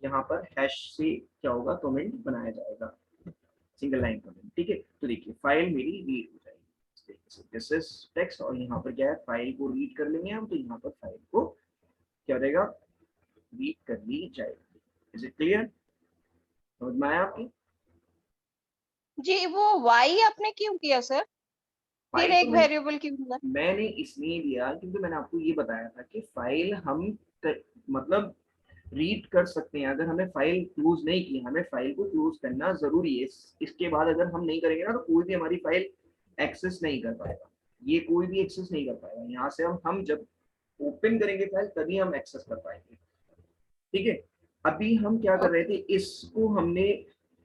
यहाँ पर हैश से क्या होगा, कमेंट बनाया जाएगा, सिंगल लाइन कमेंट, ठीक है। तो देखिए फाइल मेरी रीड हो जाएगी, दिस इज टेक्स्ट, और यहाँ पर क्या है, फाइल को रीड कर लेंगे हम, तो यहाँ पर फाइल को क्या हो जाएगा, रीड कर ली जाएगी। इज इट क्लियर, समझ में आया आपकी? जी, वो वाई आपने क्यों किया सर? फिर फाइल को एक वेरिएबल क्यों दिया? मैंने इसलिए दिया क्योंकि मैंने आपको ये बताया था कि फाइल हम मतलब रीड कर सकते हैं, अगर हमें फाइल क्लोज नहीं की, हमें फाइल को क्लोज करना जरूरी है, इसके बाद अगर हम नहीं करेंगे ना तो कोई भी हमारी फाइल एक्सेस नहीं कर पाएगा, ये कोई भी एक्सेस नहीं कर पाएगा, यहाँ से हम जब ओपन करेंगे फाइल तभी हम एक्सेस कर पाएंगे, ठीक है। अभी हम क्या कर रहे थे, ओके। इसको हमने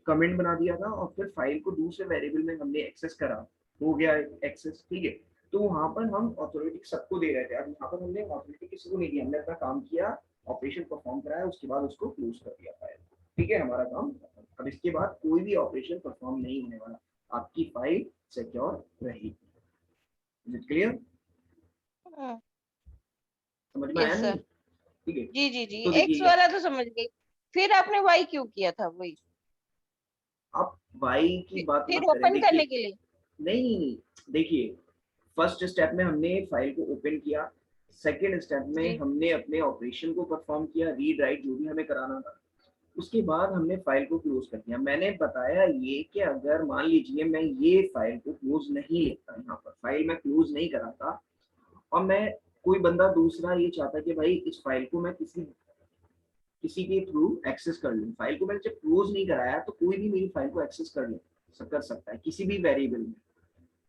कमेंट बना दिया था और फिर फाइल को दूसरे वेरिएबल में हमने एक्सेस करा, हो गया एक्सेस, ठीक है। तो वहां पर हम ऑथोरिटी सबको दे रहे थे, अब यहाँ पर हमने ऑथोरिटी किसी को नहीं दी, हमने अपना काम किया, ऑपरेशन परफॉर्म कराया, उसके बाद उसको क्लोज कर दिया फाइल, ठीक है, हमारा काम खत्म। अब इसके बाद कोई भी ऑपरेशन परफॉर्म नहीं होने वाला, आपकी फाइल सिक्योर रहेगी। इज इट क्लियर, समझ में आया यस नहीं? सर। ठीक है, जी जी जी, तो एक्स देखिए वाला तो समझ गई। फिर आपने वाई क्यों किया था वही? आप वाई की बात फिर मत करें, ओपन देखिए करने के लिए? नहीं, देखिए फर्स्ट स्टेप में हमने फाइल को ओपन किया, सेकेंड स्टेप में जी। हमने अपने ऑपरेशन को परफॉर्म किया, रीड राइट जो भी हमें कराना था, उसके बाद हमने फाइल को क्लोज कर दिया। मैंने बताया ये कि अगर मान लीजिए मैं ये फाइल को क्लोज नहीं लेता, यहाँ पर फाइल मैं क्लोज नहीं कराता और मैं कोई बंदा दूसरा ये चाहता कि भाई इस फाइल को मैं किसी किसी के थ्रू एक्सेस कर लूँ, फाइल को मैंने जब क्लोज नहीं कराया तो कोई भी मेरी फाइल को एक्सेस कर सकता है, किसी भी वेरिएबल में,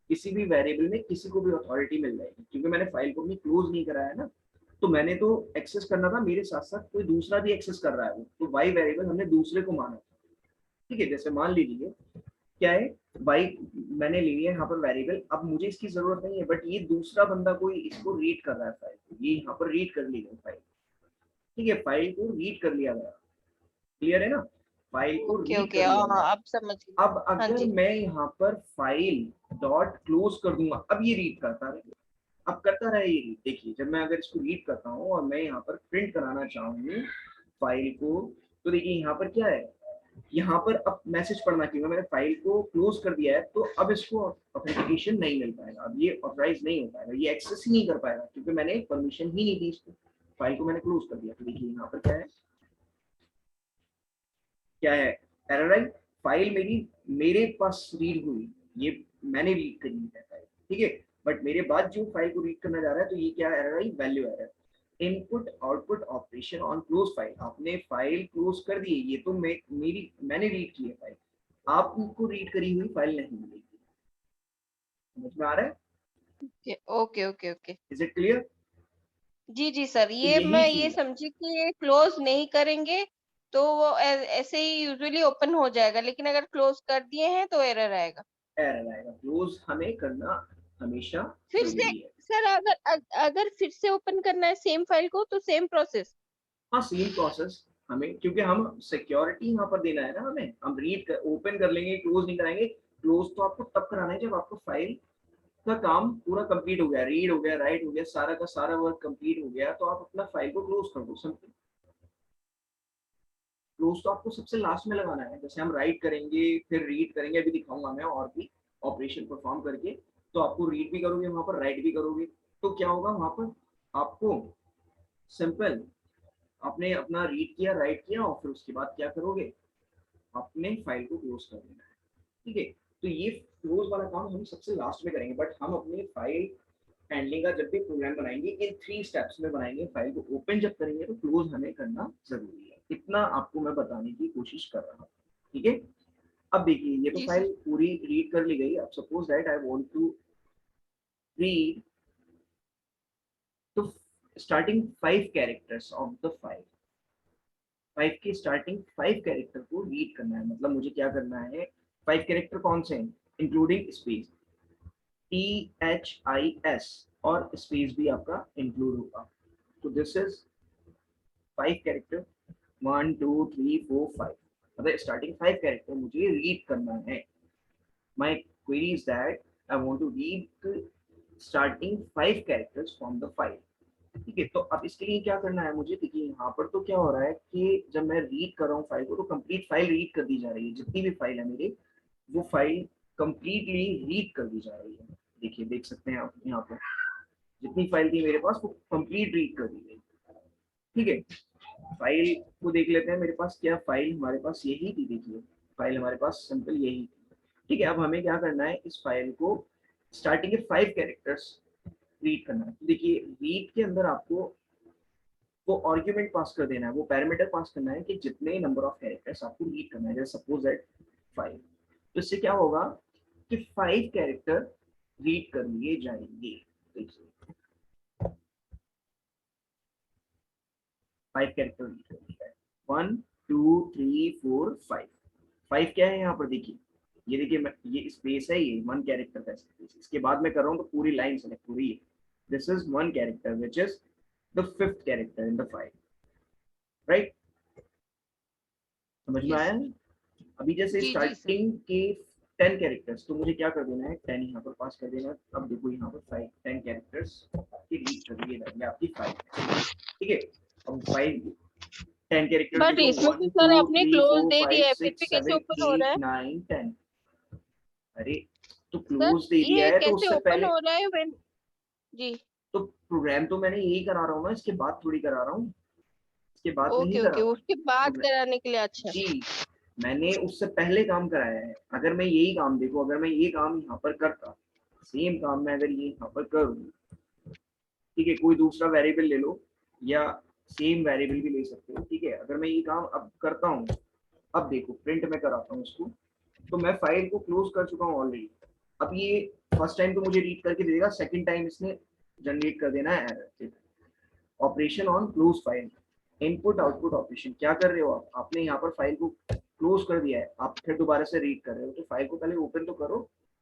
किसी भी वेरिएबल में किसी को भी अथॉरिटी मिल जाएगी, क्योंकि मैंने फाइल को भी क्लोज नहीं कराया ना, तो मैंने तो एक्सेस करना था, मेरे साथ साथ कोई दूसरा भी एक्सेस कर रहा है, तो वाई वेरिएबल हमने दूसरे को माना था, ठीक है, जैसे मान लीजिए क्या है, बाई मैंने ले लिया यहाँ पर वेरिएबल, अब मुझे इसकी जरूरत नहीं है, बट ये दूसरा बंदा कोई इसको रीड कर रहा है फाइल को, ये यहाँ पर रीड कर ली गई फाइल, ठीक है, फाइल को रीड कर लिया गया, क्लियर है ना, फाइल को ओके रीड ओके, कर लिया गया। अब समझ गई। अब हाँ अगर जी। मैं यहाँ पर फाइल डॉट क्लोज कर दूंगा, अब ये रीड करता रहे, अब करता रहे ये रीड, देखिए जब मैं अगर इसको रीड करता हूँ और मैं यहाँ पर प्रिंट कराना चाहूँ फाइल को, तो देखिए यहाँ पर क्या है, यहाँ पर अब मैसेज पढ़ना, क्योंकि मैंने फाइल को क्लोज कर दिया है, तो अब इसको ऑथेंटिकेशन नहीं मिल पाएगा, अब ये ऑथराइज नहीं हो पाएगा, ये एक्सेस ही नहीं कर पाएगा, क्योंकि मैंने परमिशन ही नहीं दी इसको, फाइल को मैंने क्लोज कर दिया। तो देखिए यहाँ पर क्या है, क्या है, एरर आई, फाइल मेरी मेरे पास रीड हुई, ये मैंने रीड करी है फाइल, ठीक है, बट मेरे बाद जो फाइल को रीड करना जा रहा है, तो ये क्या error I, value error, input output operation on close file, आपने फाइल क्लोज कर दी, ये तो मैंने रीड की है फाइल, आपको रीड करी हुई फाइल नहीं मिलेगी, समझ में आ रहा है, okay okay okay. Is it clear? जी जी सर, तो ये यही मैं ये चीज समझी कि ये क्लोज नहीं करेंगे तो वो ऐसे ही यूजुअली ओपन हो जाएगा, लेकिन अगर क्लोज कर दिए हैं तो एरर आएगा। एरर आएगा, क्लोज हमें करना हमेशा फिर से जरूरी है। सर, अगर फिर से ओपन करना है सेम फाइल को तो सेम प्रोसेस। हाँ सेम प्रोसेस, हमें क्योंकि हम सिक्योरिटी यहाँ पर देना है ना, हमें हम रीड कर ओपन कर लेंगे, क्लोज नहीं कराएंगे, क्लोज तो आपको तब कराना है जब आपको फाइल का काम पूरा कंप्लीट हो गया, रीड हो गया, राइट हो गया, सारा का सारा वर्क कंप्लीट हो गया, तो आप अपना फाइल को क्लोज कर दो, सिंपल। क्लोज तो आपको सबसे लास्ट में लगाना है, जैसे हम राइट करेंगे फिर रीड करेंगे, अभी दिखाऊंगा मैं और भी ऑपरेशन परफॉर्म करके, तो आपको रीड भी करोगे वहां पर, राइट भी करोगे, तो क्या होगा वहां पर, आपको सिंपल, आपने अपना रीड किया, राइट किया, और फिर उसके बाद क्या करोगे, अपने फाइल को क्लोज कर देना है, ठीक है। तो ये क्लोज वाला काम हम सबसे लास्ट में करेंगे, बट हम अपने फाइल हैंडलिंग का जब भी प्रोग्राम बनाएंगे, इन 3 स्टेप्स में बनाएंगे, फाइल को ओपन जब करेंगे तो क्लोज हमें करना जरूरी है, इतना आपको मैं बताने की कोशिश कर रहा हूँ, ठीक है। अब देखिए ये तो जी सर। फाइल पूरी रीड कर ली गई, अब suppose that I want to read, तो starting 5 characters of the file, 5 के स्टार्टिंग 5 कैरेक्टर को रीड करना है, मतलब मुझे क्या करना है, 5 कैरेक्टर कौन से हैं, इंक्लूडिंग स्पेस, THIS, और स्पेस भी आपका इंक्लूड होगा, तो दिस इज 5 कैरेक्टर, 1 2 3 4 5, मतलब स्टार्टिंग 5 कैरेक्टर मुझे रीड करना है। My query is that I want to read starting 5 characters from the file, ठीक है। तो अब इसके लिए क्या करना है मुझे, देखिए यहाँ पर तो क्या हो रहा है कि जब मैं रीड कर रहा हूँ फाइल को, तो कंप्लीट फाइल रीड कर दी जा रही है, जितनी भी फाइल है मेरी, वो फाइल कंप्लीटली रीड कर दी जा रही है, देखिए देख सकते हैं आप यहाँ पर, जितनी फाइल थी मेरे पास वो कंप्लीट रीड कर दी गई, ठीक है। फाइल को देख लेते हैं, मेरे पास क्या फाइल, हमारे पास यही थी, देखिए फाइल हमारे पास सिंपल यही थी, ठीक है। अब हमें क्या करना है, इस फाइल को स्टार्टिंग के 5 कैरेक्टर्स रीड करना है, तो देखिए रीड के अंदर आपको वो आर्ग्यूमेंट पास कर देना है, वो पैरामीटर पास करना है कि जितने नंबर ऑफ कैरेक्टर्स आपको रीड करना है, जैसे सपोज दैट 5, तो इससे क्या होगा कि 5 कैरेक्टर रीड कर लिए जाएंगे, देखिए 5 कैरेक्टर रीड कर लिया है, 1 2 3 4 5, 5 क्या है यहाँ पर, देखिए ये देखिए ये स्पेस है, ये 1 कैरेक्टर का स्पेस, इसके बाद मैं कर रहा हूँ तो पूरी लाइन सेलेक्ट पूरी, this is 1 character which is the 5th character in the file, right, समझ में यस आया? सर। अभी जैसे जी जी सर। स्टार्टिंग के 10 कैरेक्टर्स, तो मुझे क्या कर देना है, 10 यहाँ पर पास कर देना है, अब देखो यहाँ पर 10 कैरेक्टर्स आपकी रीड कर लिए जाएंगे आपकी फाइल, ठीक है। अब फाइल 10 कैरेक्टर बट देखो, इसमें तो 1 2 सर आपने 3 क्लोज 4 दे 5 दिया है, फिर 6 भी कैसे 7 ओपन हो रहा 8 है? 9 10, अरे तो सर क्लोज दे दिया ये है, तो कैसे उससे ओपन पहले हो रहा है व्हेन? जी। तो प्रोग्राम तो मैंने यही करा रहा हूँ ना, इसके बाद थोड़ी करा रहा हूँ, इसके बाद नहीं ओके करा ओके, रहा उसके बाद हूँ कराने के लिए, अच्छा। जी, मैंने उससे पहले काम कराया है, अगर मैं यही काम देखो, अगर मैं ये काम यहाँ पर करता, सेम काम मैं अगर ये यहाँ पर करूँ, ठीक है, कोई दूसरा वेरिएबल ले लो या सेम वेरिएबल भी ले सकते हो, ठीक है, अगर मैं ये काम अब करता हूँ, अब देखो प्रिंट में कराता हूँ इसको, तो मैं फाइल को क्लोज कर चुका हूँ ऑलरेडी, अब ये फर्स्ट टाइम तो मुझे रीड करके देगा, सेकंड टाइम इसने जनरेट कर देना है error, operation on close file, input output operation, क्या कर रहे हो आप, आपने यहाँ पर फाइल को क्लोज कर दिया है, आप फिर दोबारा से रीड कर रहे हो, तो फाइल को पहले ओपन तो करो,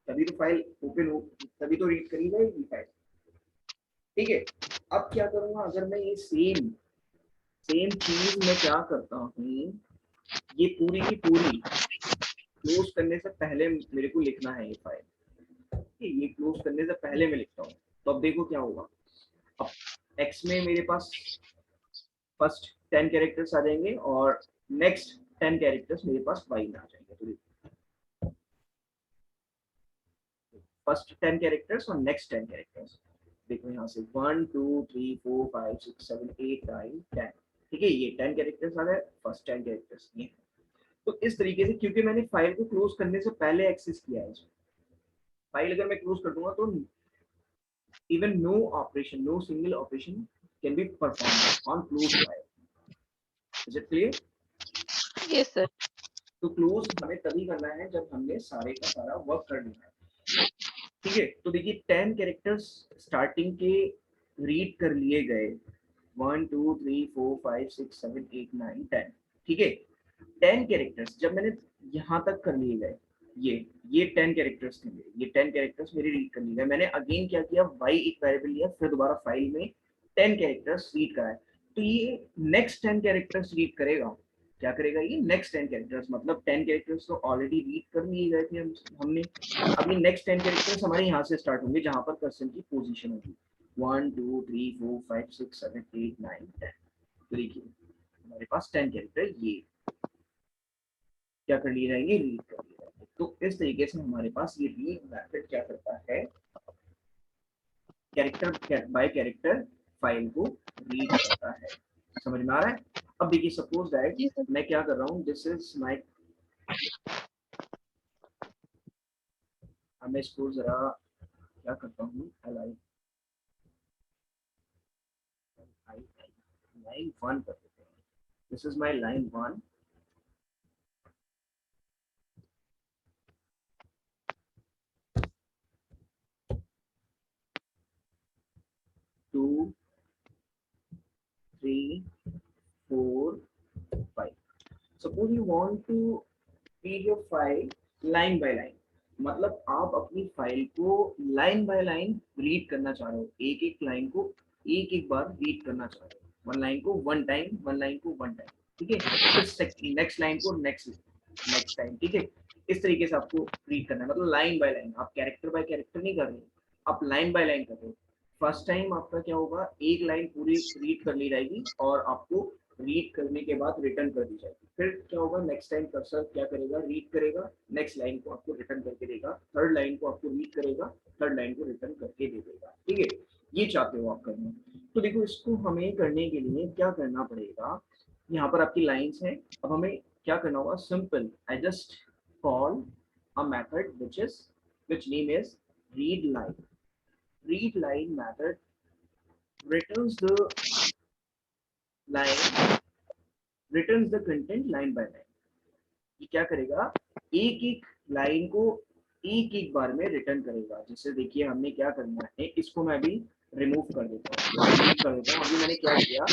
तभी तो फाइल ओपन हो, तभी तो रीड करी जाएगी फाइल। ठीक है, अब क्या करूंगा, अगर मैं ये सेम चीज मैं क्या करता हूँ, ये पूरी की पूरी क्लोज करने से पहले मेरे को लिखना है ये फाइल, ये क्लोज करने से पहले मैं लिखता हूँ। तो अब देखो क्या होगा, अब एक्स में मेरे पास फर्स्ट 10 कैरेक्टर्स आ जाएंगे और नेक्स्ट 10 कैरेक्टर्स मेरे पास वाई में आ जाएंगे। तो फर्स्ट 10 कैरेक्टर्स और नेक्स्ट 10 कैरेक्टर्स, देखो यहाँ से 1 2 3 4 5 6 7 8 9 10, ठीक है, ये 10 कैरेक्टर्स आ गए, फर्स्ट 10 कैरेक्टर्स ये। तो इस तरीके से, क्योंकि मैंने फाइल को क्लोज करने से पहले एक्सेस किया है इसमें, फाइल अगर मैं क्लोज कर दूंगा तो even no single operation can be performed on closed file. Is it clear? Yes, sir. तो क्लोज हमें तभी करना है जब हमने सारे का सारा वर्क कर लिया है। ठीक है, तो देखिए 10 कैरेक्टर्स स्टार्टिंग के रीड कर लिए गए, 1 2 3 4 5 6 7 8 9 10, ठीक है। 10 कैरेक्टर्स जब मैंने यहाँ तक कर लिए गए, ये 10 कैरेक्टर्स थे मेरे, ये 10 कैरेक्टर्स मेरे रीड कर लिए गए, मैंने अगेन क्या किया, y एक वेरिएबल लिया, फिर दोबारा फाइल में 10 कैरेक्टर्स रीड कराए, तो ये नेक्स्ट 10 कैरेक्टर्स रीड करेगा। क्या करेगा ये, नेक्स्ट 10 कैरेक्टर्स, मतलब 10 कैरेक्टर्स तो ऑलरेडी रीड कर लिए गए थे हमने, अब ये नेक्स्ट 10 कैरेक्टर्स हमारे यहाँ से स्टार्ट होंगे जहां पर पर्सन की पोजीशन होगी 1 2 3 4 5 6 7 8 9 10। तो देखिए हमारे पास 10 कैरेक्टर ये क्या कर लिए जाएंगे, रीड कर लिए जाएंगे। तो इस तरीके से हमारे पास ये रीड मेथड क्या करता है, कैरेक्टर बाय कैरेक्टर फाइल को रीड करता है। समझ में आ रहा है? अब देखिए सपोज दैट जी सर। मैं क्या कर रहा हूँ, दिस इज माय, मैं इसको जरा क्या करता हूँ, लाइन 1 कर देते हैं, this is my line 1, 2 3 4 5। Suppose you want to read your file line by line, मतलब आप अपनी फाइल को लाइन बाय लाइन रीड करना चाह रहे हो, एक एक लाइन को एक एक बार रीड करना चाह रहे हो, वन लाइन को वन टाइम, वन लाइन को वन टाइम, ठीक है, फिर नेक्स्ट लाइन को नेक्स्ट टाइम, ठीक है। इस तरीके से आपको रीड करना है, मतलब लाइन बाय लाइन, आप कैरेक्टर बाय कैरेक्टर नहीं कर रहे, आप लाइन बाय लाइन कर रहे हो। फर्स्ट टाइम आपका क्या होगा, एक लाइन पूरी रीड कर ली जाएगी और आपको रीड करने के बाद रिटर्न कर दी जाएगी। फिर क्या होगा, नेक्स्ट टाइम कर्सर क्या करेगा, रीड करेगा, नेक्स्ट लाइन को आपको रिटर्न करके देगा, थर्ड लाइन को आपको रीड करेगा, थर्ड लाइन को रिटर्न करके दे देगा, ठीक है। ये चाहते हो आप करना, तो देखो इसको हमें करने के लिए क्या करना पड़ेगा, यहाँ पर आपकी लाइंस हैं, अब हमें क्या करना होगा, simple, I just call a method which name is read line. Read line method returns the line, returns the content line by line. ये क्या करेगा, एक एक लाइन को एक एक बार में रिटर्न करेगा। जैसे देखिए हमने क्या करना है, इसको मैं अभी रिमूव कर देता हूँ, अभी मैंने क्या किया,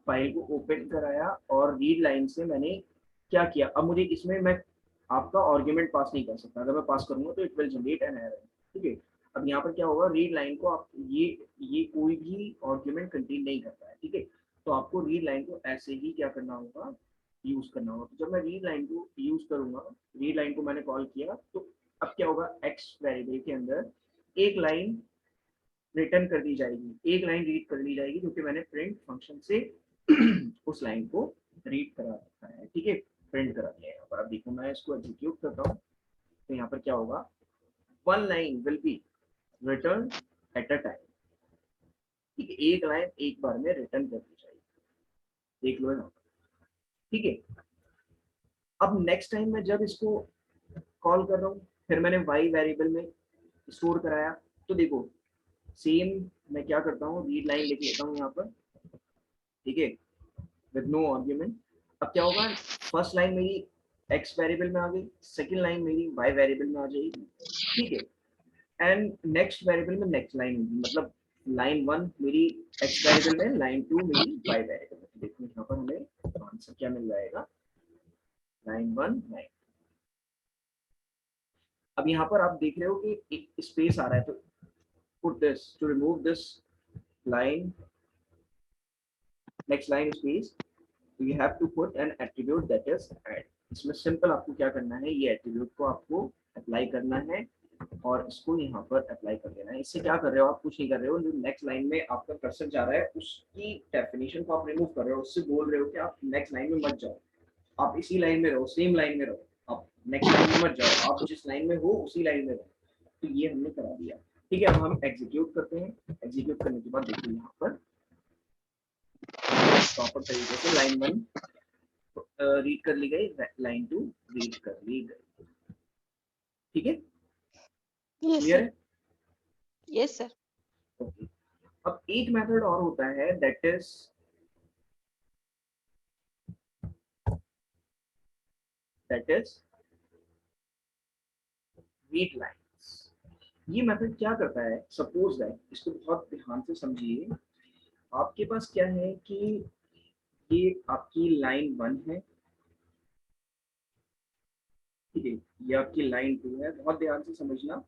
फाइल को ओपन कराया और रीड लाइन से मैंने क्या किया, अब मुझे इसमें मैं आपका आर्गुमेंट पास नहीं कर सकता, अगर मैं पास करूंगा तो it will generate an error, ठीक है। अब यहाँ पर क्या होगा, रीड लाइन को आप ये कोई भी आर्गुमेंट कंटेन नहीं करता है, ठीक है। तो आपको रीड लाइन को ऐसे ही क्या करना होगा, यूज करना होगा। तो जब मैं रीड लाइन को यूज करूंगा, रीड लाइन को मैंने कॉल किया, तो अब क्या होगा, एक्स वेरिएबल के अंदर एक लाइन रिटर्न कर दी जाएगी, एक लाइन रीड कर ली जाएगी, क्योंकि मैंने प्रिंट फंक्शन से उस लाइन को रीड करा रखा है, ठीक है, प्रिंट करा दिया है यहाँ पर। अब देखो मैं इसको एग्जीक्यूट करता हूँ, तो यहाँ पर क्या होगा, one line will B return at a time, ठीक है, एक लाइन एक बार में रिटर्न कर दी जाएगी, देख लो यहाँ पर, ठीक है। अब नेक्स्ट टाइम मैं जब इसको कॉल कर रहा हूँ, फिर मैंने वाई वेरिएबल में स्टोर कराया, तो देखो सेम मैं क्या करता हूँ, रीड लाइन लिख लेता हूँ यहाँ पर, ठीक है, विद नो आर्ग्यूमेंट। अब क्या होगा, फर्स्ट लाइन मेरी एक्स वेरिएबल में आ गई, सेकंड लाइन मेरी वाई वेरिएबल में आ जाएगी, ठीक है, एंड नेक्स्ट वेरिएबल में नेक्स्ट लाइन होगी, मतलब लाइन 1 मेरी एक्स वेरिएबल में, लाइन 2 मेरी वाई वेरिएबल में। देखो यहाँ पर हमें आंसर क्या मिल जाएगा, लाइन 1 लाइन। अब यहाँ पर आप देख रहे हो कि एक स्पेस आ रहा है, तो put this to remove this line, next line space, you have to put an attribute that is add। इसमें सिंपल आपको क्या करना है, ये एट्रीब्यूट को आपको अप्लाई करना है और इसको यहाँ पर अप्लाई कर देना है। इससे क्या कर रहे हो आप, कुछ नहीं कर रहे हो, जो नेक्स्ट लाइन में आपका कर्सर जा रहा है उसकी डेफिनेशन को आप रिमूव कर रहे हो, उससे बोल रहे हो कि आप नेक्स्ट लाइन में मत जाओ, आप इसी लाइन में रहो, सेम लाइन में रहो, आप नेक्स्ट लाइन में मत जाओ, आप जिस लाइन में हो उसी लाइन में रहो। तो ये हमने करा दिया। ठीक है, अब हम एग्जीक्यूट करते हैं। एग्जीक्यूट करने के बाद देखिए यहाँ पर प्रॉपर तरीके से लाइन 1 रीड कर ली गई, लाइन 2 रीड कर ली गई। ठीक है, क्लियर है? Yes sir. ओके, अब एक मेथड और होता है दैट इज रीड लाइंस। ये मेथड क्या करता है, सपोज दैट, इसको बहुत ध्यान से समझिए। आपके पास क्या है कि ये आपकी लाइन 1 है, ठीक है, ये आपकी लाइन 2 है, बहुत ध्यान से समझना,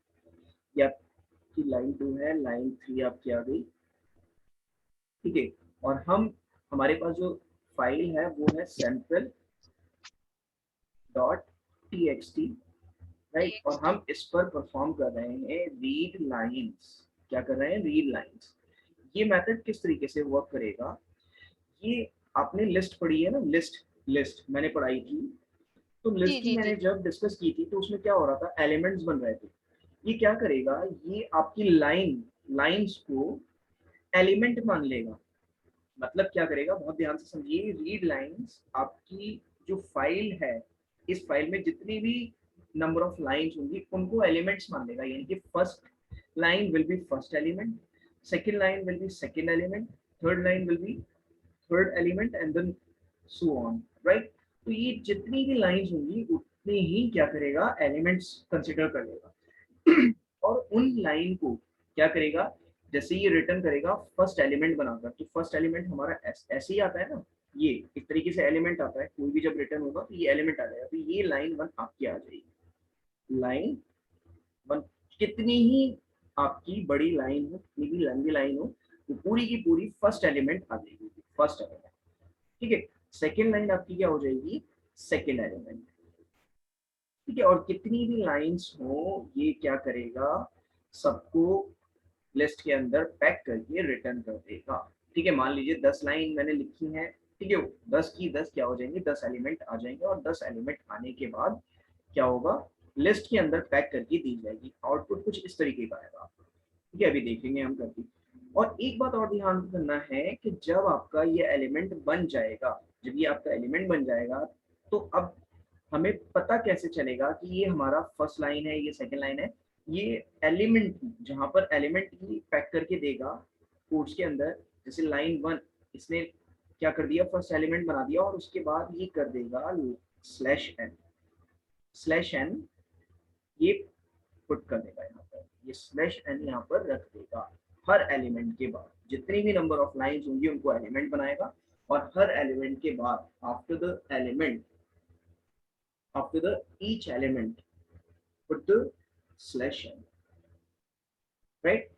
ये आपकी लाइन 2 है, लाइन 3 आपकी आ गई, ठीक है। और हमारे पास जो फाइल है वो है sample डॉट txt, राइट, और हम इस पर परफॉर्म कर रहे हैं रीड लाइंस। क्या कर रहे हैं, रीड लाइंस। ये मेथड किस तरीके से वर्क करेगा, ये आपने लिस्ट पढ़ी है ना, लिस्ट मैंने पढ़ाई थी, तो जी लिस्ट की जी मैंने जी। जब डिस्कस की थी तो उसमें क्या हो रहा था, एलिमेंट्स बन रहे थे। ये क्या करेगा, ये आपकी लाइंस को एलिमेंट मान लेगा। मतलब क्या करेगा, बहुत ध्यान से समझिए, रीड लाइंस आपकी जो फाइल है, इस फाइल में जितनी भी नंबर ऑफ लाइंस होंगी उनको एलिमेंट्स मान लेगा। यानी कि first line will be first element, second line will be second element, third line will be third element and then so on, right. तो ये जितनी भी लाइंस होंगी उतनी ही क्या करेगा, एलिमेंट्स कंसिडर कर लेगा। और उन लाइन को क्या करेगा, जैसे ये रिटर्न करेगा फर्स्ट एलिमेंट बनाकर, तो फर्स्ट एलिमेंट हमारा ऐसे ही आता है ना, ये इस तरीके से एलिमेंट आता है, कोई भी जब रिटर्न होगा तो ये एलिमेंट आ जाएगा, तो ये लाइन 1 आपकी आ जाएगी। लाइन 1 कितनी ही आपकी बड़ी लाइन हो, कितनी भी लंबी लाइन हो, तो पूरी की पूरी फर्स्ट एलिमेंट आ जाएगी, फर्स्ट एलिमेंट, ठीक है। सेकेंड लाइन आपकी क्या हो जाएगी, सेकेंड एलिमेंट, ठीक है। और कितनी भी लाइंस हो, ये क्या करेगा, सबको लिस्ट के अंदर पैक करके रिटर्न कर देगा। ठीक है, मान लीजिए 10 लाइन मैंने लिखी है, ठीक है, 10 की 10 क्या हो जाएंगे, 10 एलिमेंट आ जाएंगे, और 10 एलिमेंट आने के बाद क्या होगा, लिस्ट के अंदर पैक करके दी जाएगी। आउटपुट कुछ इस तरीके का आएगा, ठीक है, अभी देखेंगे हम करके। और एक बात और ध्यान करना है कि जब आपका ये एलिमेंट बन जाएगा, जब ये आपका एलिमेंट बन जाएगा, तो अब हमें पता कैसे चलेगा कि ये हमारा फर्स्ट लाइन है, ये सेकंड लाइन है। ये एलिमेंट, जहां पर एलिमेंट ही पैक करके देगा कोड्स के अंदर, जैसे लाइन 1 इसने क्या कर दिया, फर्स्ट एलिमेंट बना दिया, और उसके बाद ये कर देगा स्लैश एन, ये पुट कर देगा यहाँ पर, ये स्लैश एन यहाँ पर रख देगा। हर एलिमेंट के बाद जितनी भी नंबर ऑफ लाइंस होंगी उनको एलिमेंट बनाएगा, और हर एलिमेंट के बाद after the each element put the slash n, right।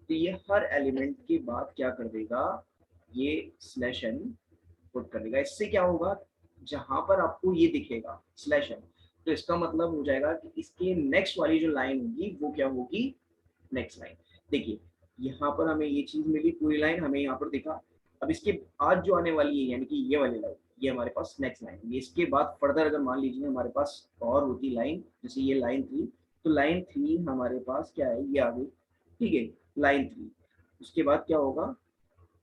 तो ये हर एलिमेंट के बाद क्या कर देगा, ये स्लैश एन पुट कर देगा। इससे क्या होगा, जहां पर आपको ये दिखेगा स्लैश एन, तो इसका मतलब हो जाएगा कि इसके नेक्स्ट वाली जो लाइन होगी वो क्या होगी, नेक्स्ट लाइन। देखिए यहाँ पर हमें ये चीज मिली, पूरी लाइन हमें यहाँ पर दिखा। अब इसके बाद जो आने वाली है, यानी कि ये वाली लाइन, ये हमारे पास नेक्स्ट लाइन है। इसके बाद फर्दर अगर मान लीजिए हमारे पास और होती लाइन, जैसे ये लाइन 3, तो लाइन 3 हमारे पास क्या है, ये आ गई, ठीक है, लाइन 3। उसके बाद क्या होगा,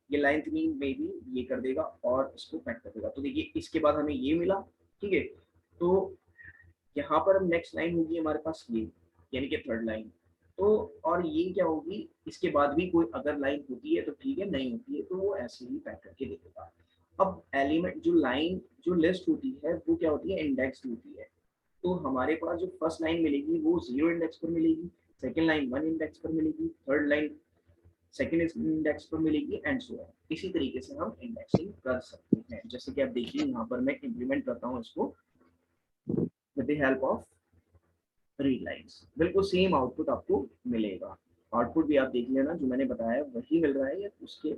ये लाइन 3 में भी ये कर देगा और इसको पैक कर देगा। तो देखिए इसके बाद हमें ये मिला, ठीक है। तो यहाँ पर नेक्स्ट लाइन होगी हमारे पास ये, यानी कि थर्ड लाइन। तो और ये क्या होगी, इसके बाद भी कोई अगर लाइन होती है तो ठीक है, नहीं होती है तो वो ऐसे ही पैक करके दे देगा। अब एलिमेंट जो लाइन जो लिस्ट होती है वो क्या होती है, इंडेक्स होती है। तो हमारे पास जो फर्स्ट लाइन मिलेगी वो 0 इंडेक्स पर मिलेगी, सेकंड लाइन 1 इंडेक्स पर मिलेगी, थर्ड लाइन सेकंड इंडेक्स पर मिलेगी, एंड सो ऑन। इसी तरीके से हम इंडेक्सिंग कर सकते हैं। जैसे कि आप देखिए यहाँ पर मैं इंप्लीमेंट करता हूँ इसको, with the help of read lines. बिल्कुल सेम आउटपुट आपको मिलेगा। आउटपुट भी आप देख लेना, जो मैंने बताया वही मिल रहा है या उसके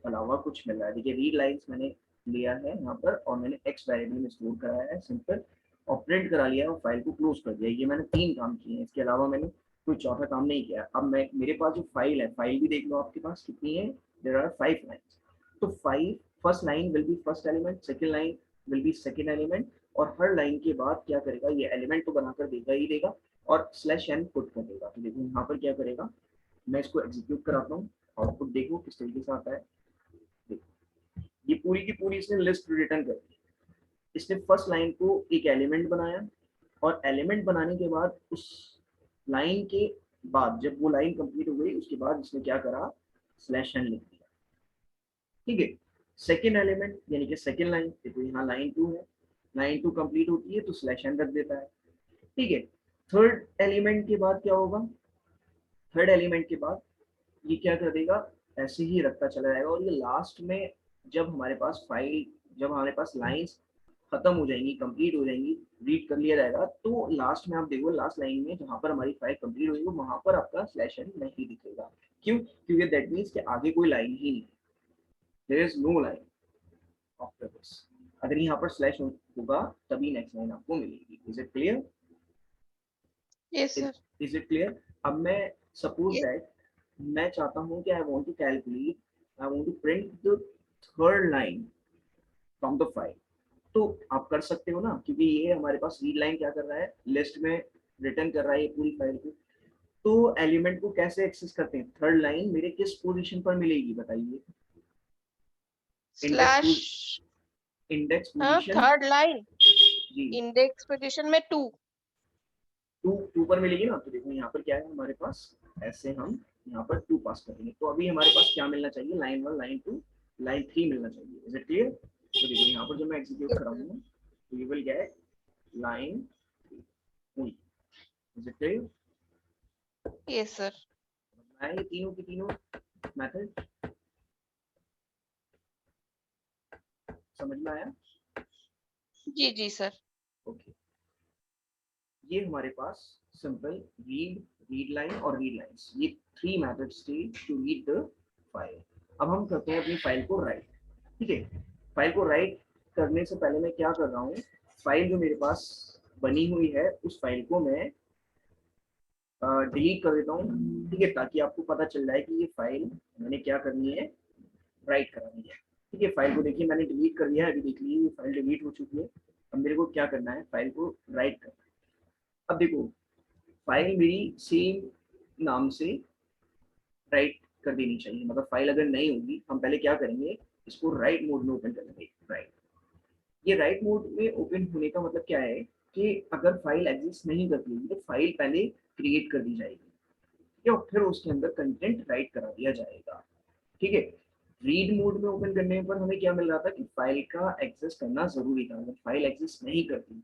अलावा कुछ मिल रहा है। देखिए रीड लाइंस मैंने लिया है यहाँ पर और मैंने एक्स वेरिएबल में स्टोर कराया है, सिंपल और प्रिंट करा लिया है और फाइल को क्लोज कर दिया। ये मैंने 3 काम किए हैं, इसके अलावा मैंने कोई चौथा काम नहीं किया। अब मैं मेरे पास जो फाइल है, फाइल भी देख लो आपके पास कितनी है, देयर आर 5 लाइंस। तो 5, first line will be first element, second line will be second element, और हर लाइन के बाद क्या करेगा, ये एलिमेंट तो बनाकर देगा ही देगा और स्लैश एन पुट कर देगा। तो देखो यहाँ पर क्या करेगा, मैं इसको एग्जीक्यूट कराता हूँ, आउटपुट देखो किस तरीके से आता है। देखो ये पूरी की पूरी इसने लिस्ट रिटर्न कर दी। इसने फर्स्ट लाइन को एक एलिमेंट बनाया और एलिमेंट बनाने के बाद उस लाइन के बाद जब वो लाइन कंप्लीट हो गई उसके बाद इसने क्या करा, स्लैश एन लिख दिया। ठीक है, सेकेंड एलिमेंट यानी कि सेकेंड लाइन, देखो यहाँ लाइन 2 है, लाइन 2 कंप्लीट होती है तो स्लैश एन रख देता है। ठीक है, थर्ड एलिमेंट के बाद क्या होगा, थर्ड एलिमेंट के बाद ये क्या कर देगा, ऐसे ही रखता चला जाएगा और ये लास्ट में जब हमारे पास फाइल, जब हमारे पास लाइंस खत्म हो जाएंगी, कंप्लीट हो जाएंगी, रीड कर लिया जाएगा, तो लास्ट में आप देखो लास्ट लाइन में जहां पर हमारी फाइल कंप्लीट होगी वहां पर आपका स्लैश एन नहीं दिखेगा। क्यों, क्योंकि दैट मीन्स कि आगे कोई लाइन ही नहीं, there is no line after this. अगर यहाँ पर स्लैश होगा तभी नेक्स्ट लाइन आपको मिलेगी। Is it clear? Yes, sir. Is it clear? अब मैं सपोज Yes. दैट मैं चाहता हूँ कि I want to calculate, I want to print the third line from the file. तो आप कर सकते हो ना, क्योंकि ये हमारे पास रीड लाइन क्या कर रहा है, लिस्ट में रिटर्न कर रहा है ये पूरी फाइल को। तो एलिमेंट को कैसे एक्सेस करते हैं, थर्ड लाइन मेरे किस पोजीशन पर मिलेगी बताइए? Index, Slash. इंडेक्स हाँ, पोजीशन थर्ड लाइन जी इंडेक्स पोजीशन में 2। 2 पर मिलेगी ना। तो देखो यहाँ पर क्या है हमारे पास, ऐसे हम यहाँ पर 2 पास करेंगे तो अभी हमारे पास क्या मिलना चाहिए, लाइन 1, लाइन 2, लाइन 3 मिलना चाहिए। Is it clear? तो देखो यहाँ पर जब मैं एग्जीक्यूट Yes, sir. कराऊंगा तो you will get line 3। Is it clear? Yes, sir. मैं ये तीनों की तीनों मेथड समझ में आया? जी जी सर। ओके, ये हमारे पास सिंपल रीड, रीड लाइन और रीड लाइंस, ये 3 मेथड्स थे टू रीड द फाइल। अब हम करते हैं अपनी फाइल को राइट। ठीक है, फाइल को राइट करने से पहले मैं क्या कर रहा हूँ, फाइल जो मेरे पास बनी हुई है उस फाइल को मैं डिलीट कर देता हूँ। ठीक है, ताकि आपको पता चल जाए कि ये फाइल मैंने क्या करनी है, राइट करानी है। ठीक है, फाइल को देखिए मैंने डिलीट कर दिया है, अभी देख लीजिए ये फाइल डिलीट हो चुकी है। अब मेरे को क्या करना है, फाइल को राइट करना है। अब देखो फाइल मेरी सेम नाम से राइट कर देनी चाहिए, मतलब फाइल अगर नहीं होगी हम पहले क्या करेंगे, इसको राइट मोड में ओपन कर लेंगे। राइट, ये राइट मोड में ओपन होने का मतलब क्या है कि अगर फाइल एग्जिस्ट नहीं करती होगी तो फाइल पहले क्रिएट कर दी जाएगी, ठीक है, और फिर उसके अंदर कंटेंट राइट करा दिया जाएगा। ठीक है, रीड मोड में ओपन करने पर हमें क्या मिल रहा था कि फाइल का एक्सेस करना जरूरी था, अगर फाइल एक्सेस नहीं करती।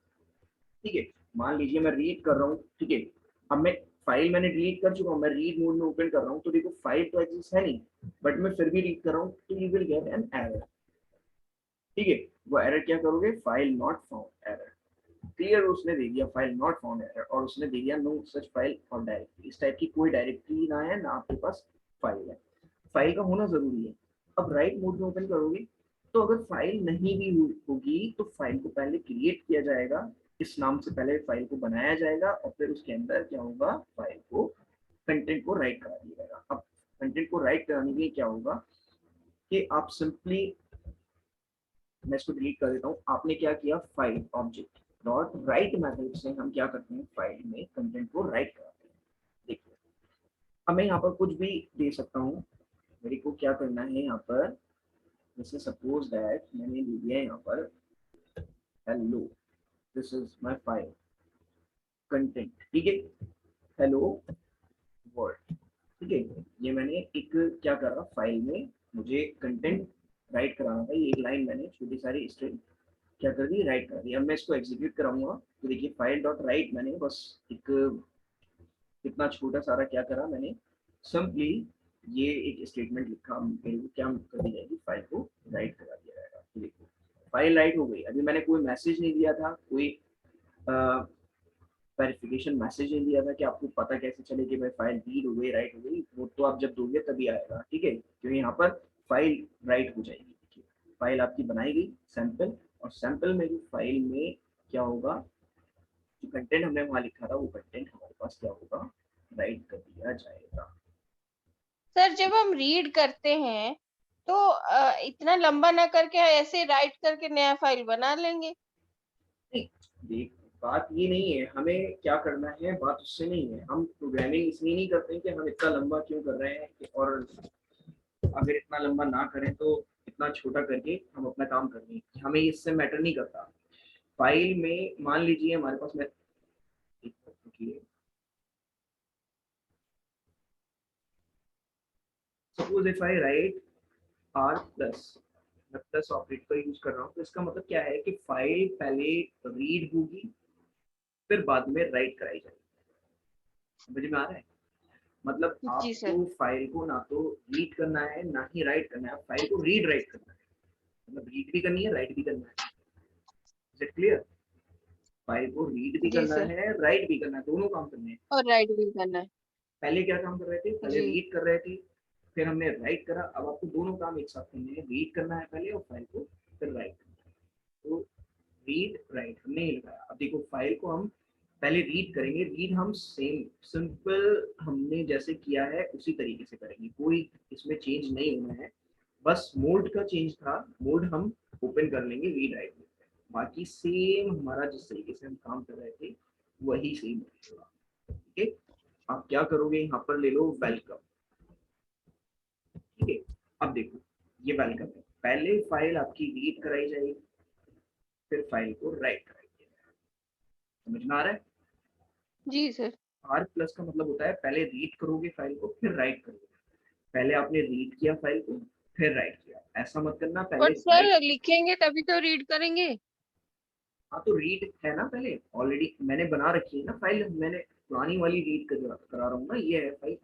ठीक है, मान लीजिए मैं रीड कर रहा हूँ, ठीक है, अब मैं फाइल मैंने डिलीट कर चुका हूँ, मैं रीड मोड में ओपन कर रहा हूँ तो देखो फाइल तो एग्जिस्ट है नहीं, बट मैं फिर भी रीड कर रहा हूँ तो you will get an error. ठीक है, वो एरर क्या करोगे, file not found error. Clear, उसने दे दिया फाइल नॉट फाउंड एरर और उसने दे दिया नो सच फाइल और डायरेक्टरी। इस टाइप की कोई डायरेक्टरी ना है ना आपके पास फाइल है, फाइल का होना जरूरी है। अब राइट मोड में ओपन करोगे तो अगर फाइल नहीं भी होगी तो फाइल को पहले क्रिएट किया जाएगा, इस नाम से पहले फाइल को बनाया जाएगा और फिर उसके अंदर क्या होगा, फाइल को कंटेंट को राइट करा दिया जाएगा। अब कंटेंट को राइट कराने के लिए क्या होगा कि आप सिंपली, मैं इसको डिलीट कर देता हूँ, आपने क्या किया, file object dot right method से हम क्या करते हैं, फाइल में कंटेंट को राइट कराते हैं। देखिए अब मैं यहाँ पर कुछ भी दे सकता हूँ, मेरे को क्या करना है यहाँ पर, जैसे सपोज दैट मैंने दे दिया यहाँ पर hello, this is my file content. ठीक है, हेलो वर्ल्ड। ठीक है, ये मैंने एक क्या करा, फाइल में मुझे कंटेंट राइट कराना था, ये एक लाइन मैंने छोटी सारी स्ट्रिंग क्या कर दी, राइट कर दी। अब मैं इसको एग्जीक्यूट कराऊंगा तो देखिए फाइल डॉट राइट मैंने बस एक इतना छोटा सारा क्या करा मैंने, सिंपली ये एक स्टेटमेंट लिखा, मेरे को क्या कर दी जाएगी, फाइल को राइट करा दिया जाएगा। तो देखो फाइल राइट हो गई, अभी मैंने कोई मैसेज नहीं दिया था, कोई वेरिफिकेशन मैसेज नहीं दिया था कि आपको पता कैसे चले कि भाई फाइल रीड हो गई राइट हो गई, वो तो आप जब दोगे तभी आएगा, ठीक है, क्योंकि यहाँ पर फाइल राइट हो जाएगी। देखिए फाइल आपकी बनाई गई सैंपल, और सैंपल में भी फाइल में क्या होगा, जो कंटेंट हमने वहाँ लिखा था वो कंटेंट हमारे पास क्या होगा, राइट कर दिया जाएगा। सर जब हम रीड करते हैं तो इतना लंबा ना करके ऐसे राइट करके नया फाइल बना लेंगे। नहीं, देख बात ये नहीं है हमें क्या करना है, बात उससे नहीं है, हम प्रोग्रामिंग इसलिए नहीं करते हैं कि हम इतना लंबा क्यों कर रहे हैं, और अगर इतना लंबा ना करें तो इतना छोटा करके हम अपना काम कर लें, हमें इससे मैटर नहीं करता। फाइल में मान लीजिए हमारे पास मैं suppose if I write R plus, मैं प्लस ऑपरेट का यूज कर रहा हूँ, तो इसका मतलब क्या है कि फाइल पहले रीड होगी फिर बाद में राइट कराई जाएगी। समझ में आ रहा है, मतलब जी सर। आपको फाइल को ना तो रीड करना है ना ही राइट करना है, फाइल को रीड राइट करना है, मतलब रीड भी करनी है राइट भी करना है। Is it clear? फाइल को रीड भी जी करना सर। है राइट भी करना है, दोनों काम करने हैं। और राइट भी करना है। पहले क्या काम कर रहे थे, पहले जी। रीड कर रहे थे फिर हमने राइट करा, अब आपको दोनों काम एक साथ करने हैं, रीड करना है पहले और फाइल को फिर राइट करना है। तो रीड राइट हमने ही लगाया। अब देखो फाइल को हम पहले रीड करेंगे, रीड हम सेम सिंपल हमने जैसे किया है उसी तरीके से करेंगे, कोई इसमें चेंज नहीं होना है, बस मोड का चेंज था, मोड हम ओपन कर लेंगे रीड राइट में, बाकी सेम हमारा जिस तरीके से हम काम कर रहे थे वही सेम होगा। ठीक है, आप क्या करोगे, यहाँ पर ले लो वेलकम, ठीक है। अब देखो ये वेलकम है, पहले फाइल आपकी रीड कराई जाएगी फिर फाइल को राइट कराई जाएगी। समझ में आ रहा है? जी सर। आर प्लस का मतलब होता है पहले रीड करोगे फाइल को फिर राइट करोगे, पहले आपने रीड किया फाइल को फिर राइट किया, ऐसा मत करना पहले बट सर राइट। लिखेंगे तभी तो रीड करेंगे। हाँ तो रीड है ना, पहले ऑलरेडी मैंने बना रखी है ना फाइल, मैंने पुरानी वाली रीड करा रहा हूँ ना, ये है फाइल,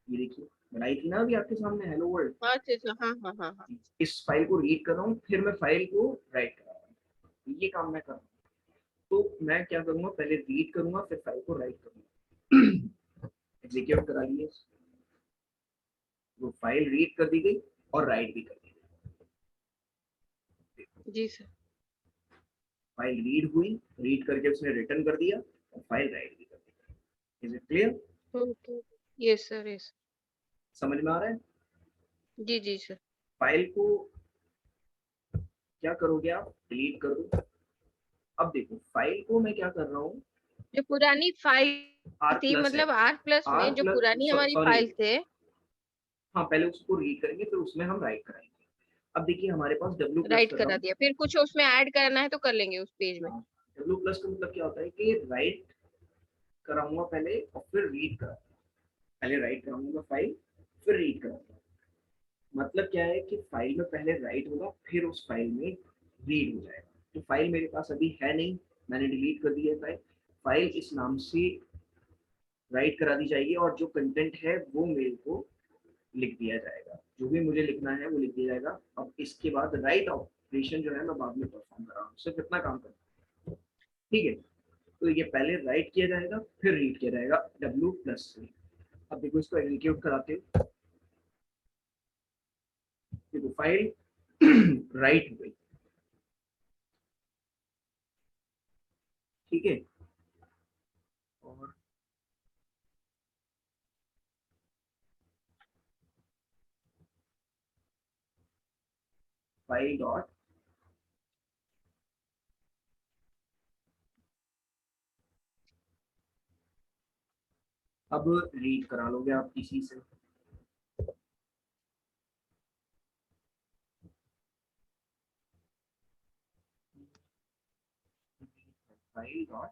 ये देखिए बनाई थी ना अभी आपके सामने हेलो वर्ल्ड, अच्छा अच्छा, हाँ हाँ हाँ हाँ। इस फाइल को रीड कर रहा हूँ फिर मैं फाइल को राइट करा रहा हूँ, ये काम मैं कर रहा हूँ। तो मैं क्या करूंगा, पहले रीड करूंगा फिर फाइल को राइट करूंगा। एग्जीक्यूट करा लिए, वो फाइल रीड कर दी गई और राइट भी कर दी गई। जी सर। फाइल रीड हुई, रीड करके उसने रिटर्न कर दिया और फाइल राइट भी कर दी। Is it clear? Okay. Yes sir yes. समझ में आ रहा है? जी जी सर। फाइल को क्या करोगे आप, डिलीट कर दो। अब देखो फाइल को मैं क्या कर रहा हूँ, जो पुरानी फाइल आर थी, प्लस है, मतलब आर प्लस आर में जो प्लस पुरानी हमारी सॉरी, फाइल थे। हाँ पहले उसको रीड करेंगे फिर उसमें हम राइट कराएंगे। अब देखिए हमारे पास डब्ल्यू प्लस राइट कर रहा करा हूँ। दिया, फिर कुछ उसमें ऐड करना है तो कर लेंगे उस पेज में। हाँ, डब्ल्यू प्लस का मतलब क्या होता है कि राइट कराऊंगा पहले और फिर रीड करा, पहले राइट कराऊंगा फाइल फिर रीड कराऊंगा। मतलब क्या है कि फाइल में पहले राइट होगा फिर उस फाइल में रीड हो जाएगा। तो फाइल मेरे पास अभी है नहीं, मैंने डिलीट कर दी है फाइल, फाइल इस नाम से राइट करा दी जाएगी और जो कंटेंट है वो मेरे को लिख दिया जाएगा, जो भी मुझे लिखना है वो लिख दिया जाएगा। अब इसके बाद राइट ऑपरेशन जो है मैं बाद में परफॉर्म कर रहा हूँ, सिर्फ इतना काम करना है, ठीक है। तो ये पहले राइट किया जाएगा फिर रीड किया जाएगा डब्ल्यू प्लस से। अब देखो इसको एग्जीक्यूट कराते हो, देखो फाइल राइट हो गई, ठीक है। और फाइल डॉट अब रीड करा लोगे आप इसी से, फाइल डॉट